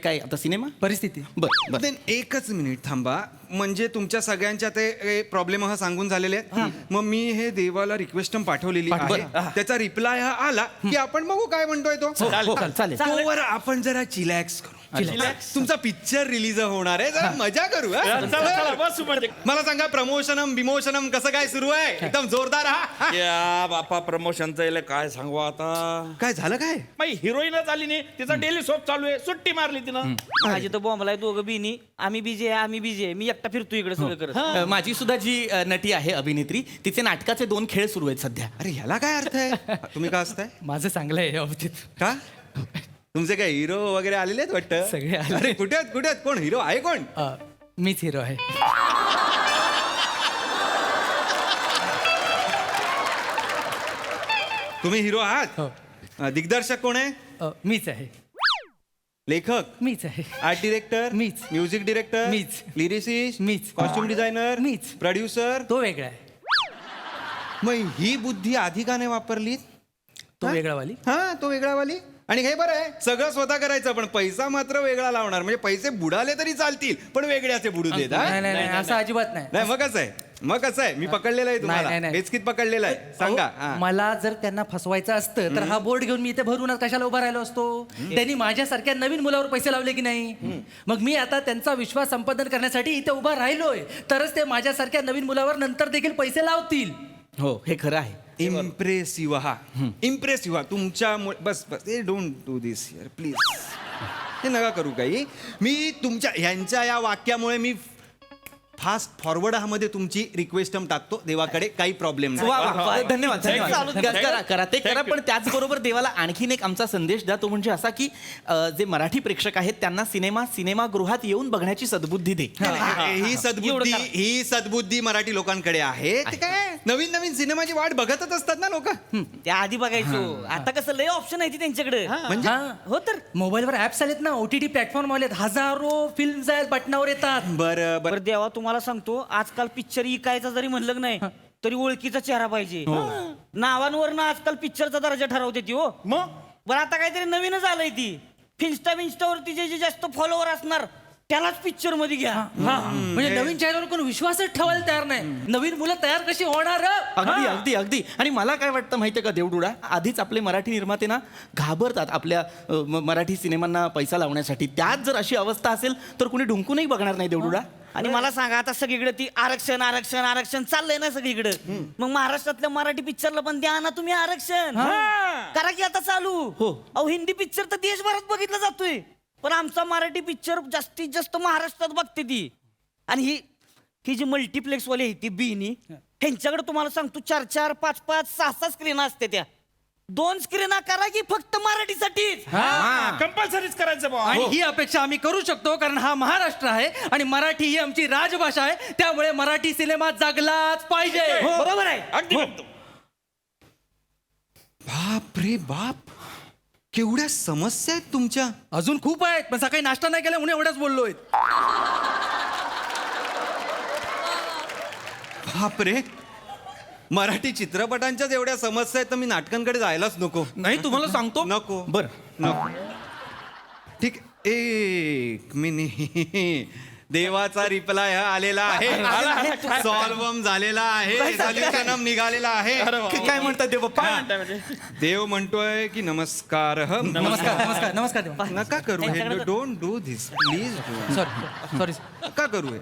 काय आता सिनेमा परिस्थिती बरं एकच मिनिट थांबा म्हणजे तुमच्या सगळ्यांच्या ते प्रॉब्लेम हा सांगून झालेले आहेत मग मी हे देवाला रिक्वेस्ट पाठवलेली आहे त्याचा रिप्लाय हा आला की आपण बघू काय म्हणतोय तो. चालेल तोवर आपण जरा चिलॅक्स करू. तुमचा पिक्चर रिलीज होणार आहे जरा मजा करू. मला सांगा प्रमोशनम बिमोशनम कसं काय सुरू आहे एकदम जोरदार. या बापा प्रमोशनचं काय सांगू आता काय झालं काय माझी हिरोईनच आली नाही तिचा डेली सोप चालू आहे सुट्टी मारली तिनं. माझी तर बॉम्बला दोघं बिनी आम्ही बिजी आहे मी एकटा फिरतो इकडे सगळं करत. माझी सुद्धा जी नटी आहे अभिनेत्री तिचे नाटकाचे 2 खेळ सुरू आहेत सध्या. अरे ह्याला काय अर्थ आहे तुम्ही का असताय माझं चांगलं आहे बाबतीत का तुमचे काय हिरो वगैरे आलेले आहेत वाटतं सगळे आले. अरे कुठे आहेत कोण हिरो आहे कोण मीच हिरो आहे. तुम्ही हिरो आहात दिग्दर्शक कोण आहे मीच आहे. लेखक मीच आहे. आर्ट डिरेक्टर मीच. म्युझिक डिरेक्टर मीच. लिरिसिस्ट मीच. कॉस्ट्युम डिझायनर मीच. प्रोड्युसर तो वेगळा आहे. मग ही बुद्धी आधी का नाही वापरली? तो वेगळावाली हा, तो वेगळावाली. आणि हे बरं आहे, सगळं स्वतः करायचं पण पैसा मात्र वेगळा लावणार. म्हणजे पैसे बुडाले तरी चालतील पण वेगळ्याचे बुडू देत. हा? नाही नाही नाही असं अजिबात नाही. नाही, मग कसं आहे, मग कसं आहे, मी पकडलेलं आहे तुम्हाला, नाही, नाही. हेचकीत पकडलेलं आहे. सांगा. हा. मला जर त्यांना फसवायचं असतं तर हा बोर्ड घेऊन मी इथे भरून कशाला उभा राहिलो असतो. त्यांनी माझ्यासारख्या नवीन मुलावर पैसे लावले की नाही. मग मी आता त्यांचा विश्वास संपादन करण्यासाठी इथे उभा राहिलोय तरच ते माझ्यासारख्या नवीन मुलावर नंतर देखील पैसे लावतील. हो, हे खरं आहे. इम्प्रेसिव्ह. हा, इम्प्रेसिव्ह. तुमच्यामुळे बस बस, don't do this here please. हे नका करू काही. मी तुमच्या ह्यांच्या या वाक्यामुळे मी फास्ट फॉरवर्ड मध्ये तुमची रिक्वेस्ट टाकतो देवाकडे. काही प्रॉब्लेम नाही. वा, वा, वा. धन्यवाद धन्यवाद. Thank you. करा करा ते करा, पण त्याचबरोबर देवाला आणखीन एक आमचा संदेश द्या. तो म्हणजे असा की जे मराठी प्रेक्षक आहेत त्यांना सिनेमागृहात येऊन बघण्याची सद्बुद्धी दे. ही सद्बुद्धी मराठी लोकांकडे आहे. ते काय नवीन नवीन सिनेमाची वाट बघतच असतात ना लोक. त्या आधी बघायचो, आता कसं लय ऑप्शन आहे त्यांच्याकडे. म्हणजे हो तर मोबाईलवर ऍप्स आलेत ना, OTT प्लॅटफॉर्म आलेत, हजारो फिल्म्स आहेत बटनावर येतात. बरं बरं. देवा तुम्हाला सांगतो, आजकाल पिक्चर इकायचा जरी म्हणलं नाही तरी ओळखीचा चेहरा पाहिजे. नावांवर आजकाल पिक्चरचा दर्जा ठरवते ती. हो मग बरं, आता काहीतरी नवीनच आलंय ती. फिन्स्टावरती जे जास्त फॉलोवर असणार त्यालाच पिक्चर मध्ये घ्या. म्हणजे नवीन चॅनलवर कोण विश्वासच ठेवायला तयार नाही. नवीन मुलं तयार कशी होणार. अगदी अगदी अगदी. आणि मला काय वाटतं माहितीये का देवडुडा, आधीच आपले मराठी निर्माते ना घाबरतात आपल्या मराठी सिनेमांना पैसा लावण्यासाठी. त्यात जर अशी अवस्था असेल तर कुणी ढुंकूनही बघणार नाही देवडुडा. आणि मला सांगा, आता सगळीकडे ती आरक्षण आरक्षण आरक्षण चाललंय ना सगळीकडे. मग महाराष्ट्रातल्या मराठी पिक्चरला पण द्या ना तुम्ही आरक्षण. करा की आता चालू. हो, अहो हिंदी पिक्चर तर देशभरात बघितला जातोय, पण आमचा मराठी पिक्चर जास्तीत जास्त महाराष्ट्रात बघते ती. आणि ही जी मल्टिप्लेक्स वाली आहे ती बीनी, ह्यांच्याकडे तुम्हाला सांगतो 4-4, 5-5, 6-6 स्क्रीन असते. त्या 2 स्क्रीन करा की फक्त मराठीसाठीच. कंपल्सरीच करायचं बा. आणि ही अपेक्षा आम्ही करू शकतो कारण हा महाराष्ट्र आहे आणि मराठी ही आमची राजभाषा आहे. त्यामुळे मराठी सिनेमा जगलाच पाहिजे. बरोबर आहे. अगदी बाप रे बाप, केवढ्या समस्या आहेत तुमच्या. अजून खूप आहेत, पण सकाळी नाश्ता नाही केला म्हणून एवढंच बोललोय. बाप रे, मराठी चित्रपटांच्याच एवढ्या समस्या आहेत तर मी नाटकांकडे जायलाच नको. नाही तुम्हाला सांगतो. नको. बरं नको. ठीक, एक मिनिट. देवाचा रिप्लाय आलेला आहे. सॉल्वम झालेला आहे, सोल्युशनम निघालेला आहे. काय म्हणतात देव बाप्पा? देव म्हणतोय की नमस्कार. नमस्कार नमस्कार नमस्कार देवा. नका करू हे. Don't do this please. Sorry नका करू हे.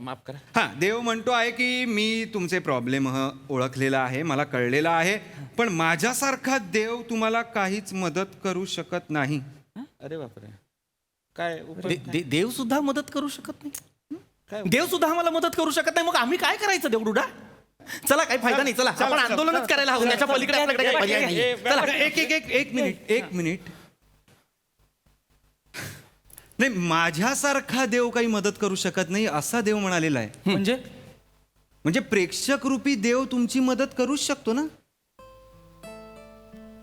माफ करा. हा, देव म्हणतो आहे की मी तुमचे प्रॉब्लेम ओळखलेला आहे, मला कळलेला आहे, पण माझ्यासारखा देव तुम्हाला काहीच मदत करू शकत नाही. अरे बापरे, काय देव सुद्धा मदत करू शकत नाही. देव सुद्धा आम्हाला मदत करू शकत नाही. मग आम्ही काय करायचं देवडुडा? चला काही फायदा नाही. चला आपण आंदोलनच करायला हवं. त्याच्या पलीकडे आपल्याकडे काही पर्याय नाही. चला एक मिनिट. नाही, माझ्यासारखा देव काही मदत करू शकत नाही असा देव म्हणालेला आहे. म्हणजे प्रेक्षक रूपी देव तुमची मदत करूच शकतो ना.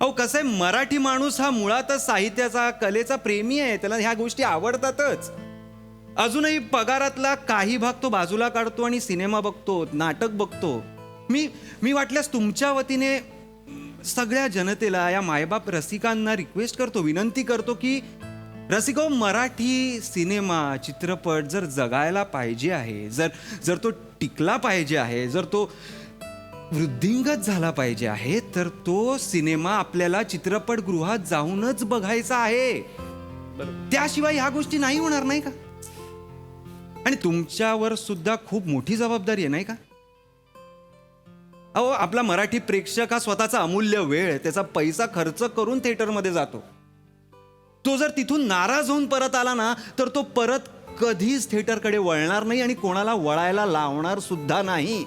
अहो कसं आहे, मराठी माणूस हा मुळातच साहित्याचा, कलेचा प्रेमी आहे. त्याला ह्या गोष्टी आवडतातच. अजूनही पगारातला काही भाग तो बाजूला काढतो आणि सिनेमा बघतो, नाटक बघतो. मी वाटल्यास तुमच्या वतीने सगळ्या जनतेला, या मायबाप रसिकांना रिक्वेस्ट करतो, विनंती करतो की रसिको, मराठी सिनेमा, चित्रपट जर जगायला पाहिजे आहे, जर तो टिकला पाहिजे आहे, जर तो वृद्धिंगत झाला पाहिजे आहे, तर तो सिनेमा आपल्याला चित्रपटगृहात जाऊनच बघायचा आहे. त्याशिवाय ह्या गोष्टी नाही होणार, नाही का? आणि तुमच्यावर सुद्धा खूप मोठी जबाबदारी आहे, नाही का? अहो, आपला मराठी प्रेक्षक हा स्वतःचा अमूल्य वेळ, त्याचा पैसा खर्च करून थिएटरमध्ये जातो. तो जर तिथून नाराज होऊन परत आला ना, तर तो परत कधीच थिएटरकडे वळणार नाही आणि कोणाला वळायला लावणार सुद्धा नाही.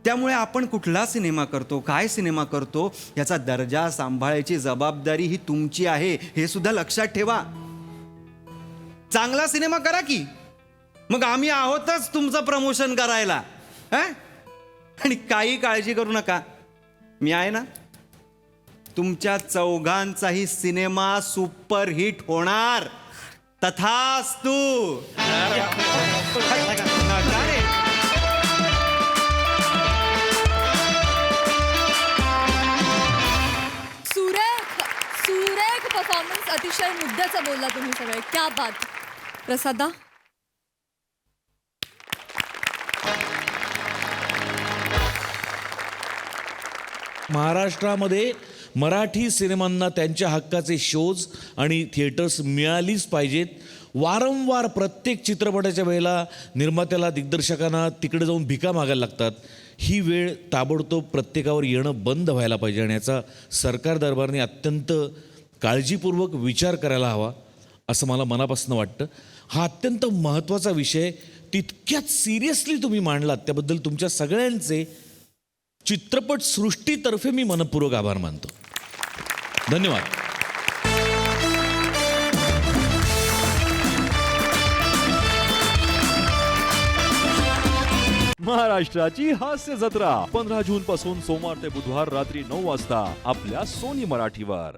त्यामुळे आपण कुठला सिनेमा करतो, काय सिनेमा करतो, याचा दर्जा सांभाळायची जबाबदारी ही तुमची आहे, हे सुद्धा लक्षात ठेवा. चांगला सिनेमा करा की, मग आम्ही आहोतच तुमचं प्रमोशन करायला. आणि काही काळजी करू नका, मी आहे ना. तुमच्या चौघांचाही सिनेमा सुपरहिट होणार. तथास्तु. अतिशय मुद्द्याचं बोलला तुम्ही सगळे. क्या बात. प्रसादा. महाराष्ट्रामध्ये मराठी सिनेमांना त्यांच्या हक्काचे शोज आणि थिएटर्स मिळालीच पाहिजेत. वारंवार प्रत्येक चित्रपटाच्या वेळेला निर्मात्याला दिग्दर्शकांना तिकडे जाऊन भिका मागायला लागतात. ही वेळ ताबडतोब प्रत्येकावर येणं बंद व्हायला पाहिजे आणि याचा सरकार दरबारने अत्यंत काळजीपूर्वक विचार करायला हवा असं मला मनापासून वाटतं. हा अत्यंत महत्त्वाचा विषय तितक्यात सिरियसली तुम्ही मांडलात त्याबद्दल तुमच्या सगळ्यांचे चित्रपट सृष्टीतर्फे मी मनपूर्वक आभार मानतो. धन्यवाद. महाराष्ट्राची हास्य जत्रा 15 जून पासून सोमवार ते बुधवार रात्री 9 वाजता आपल्या सोनी मराठीवर.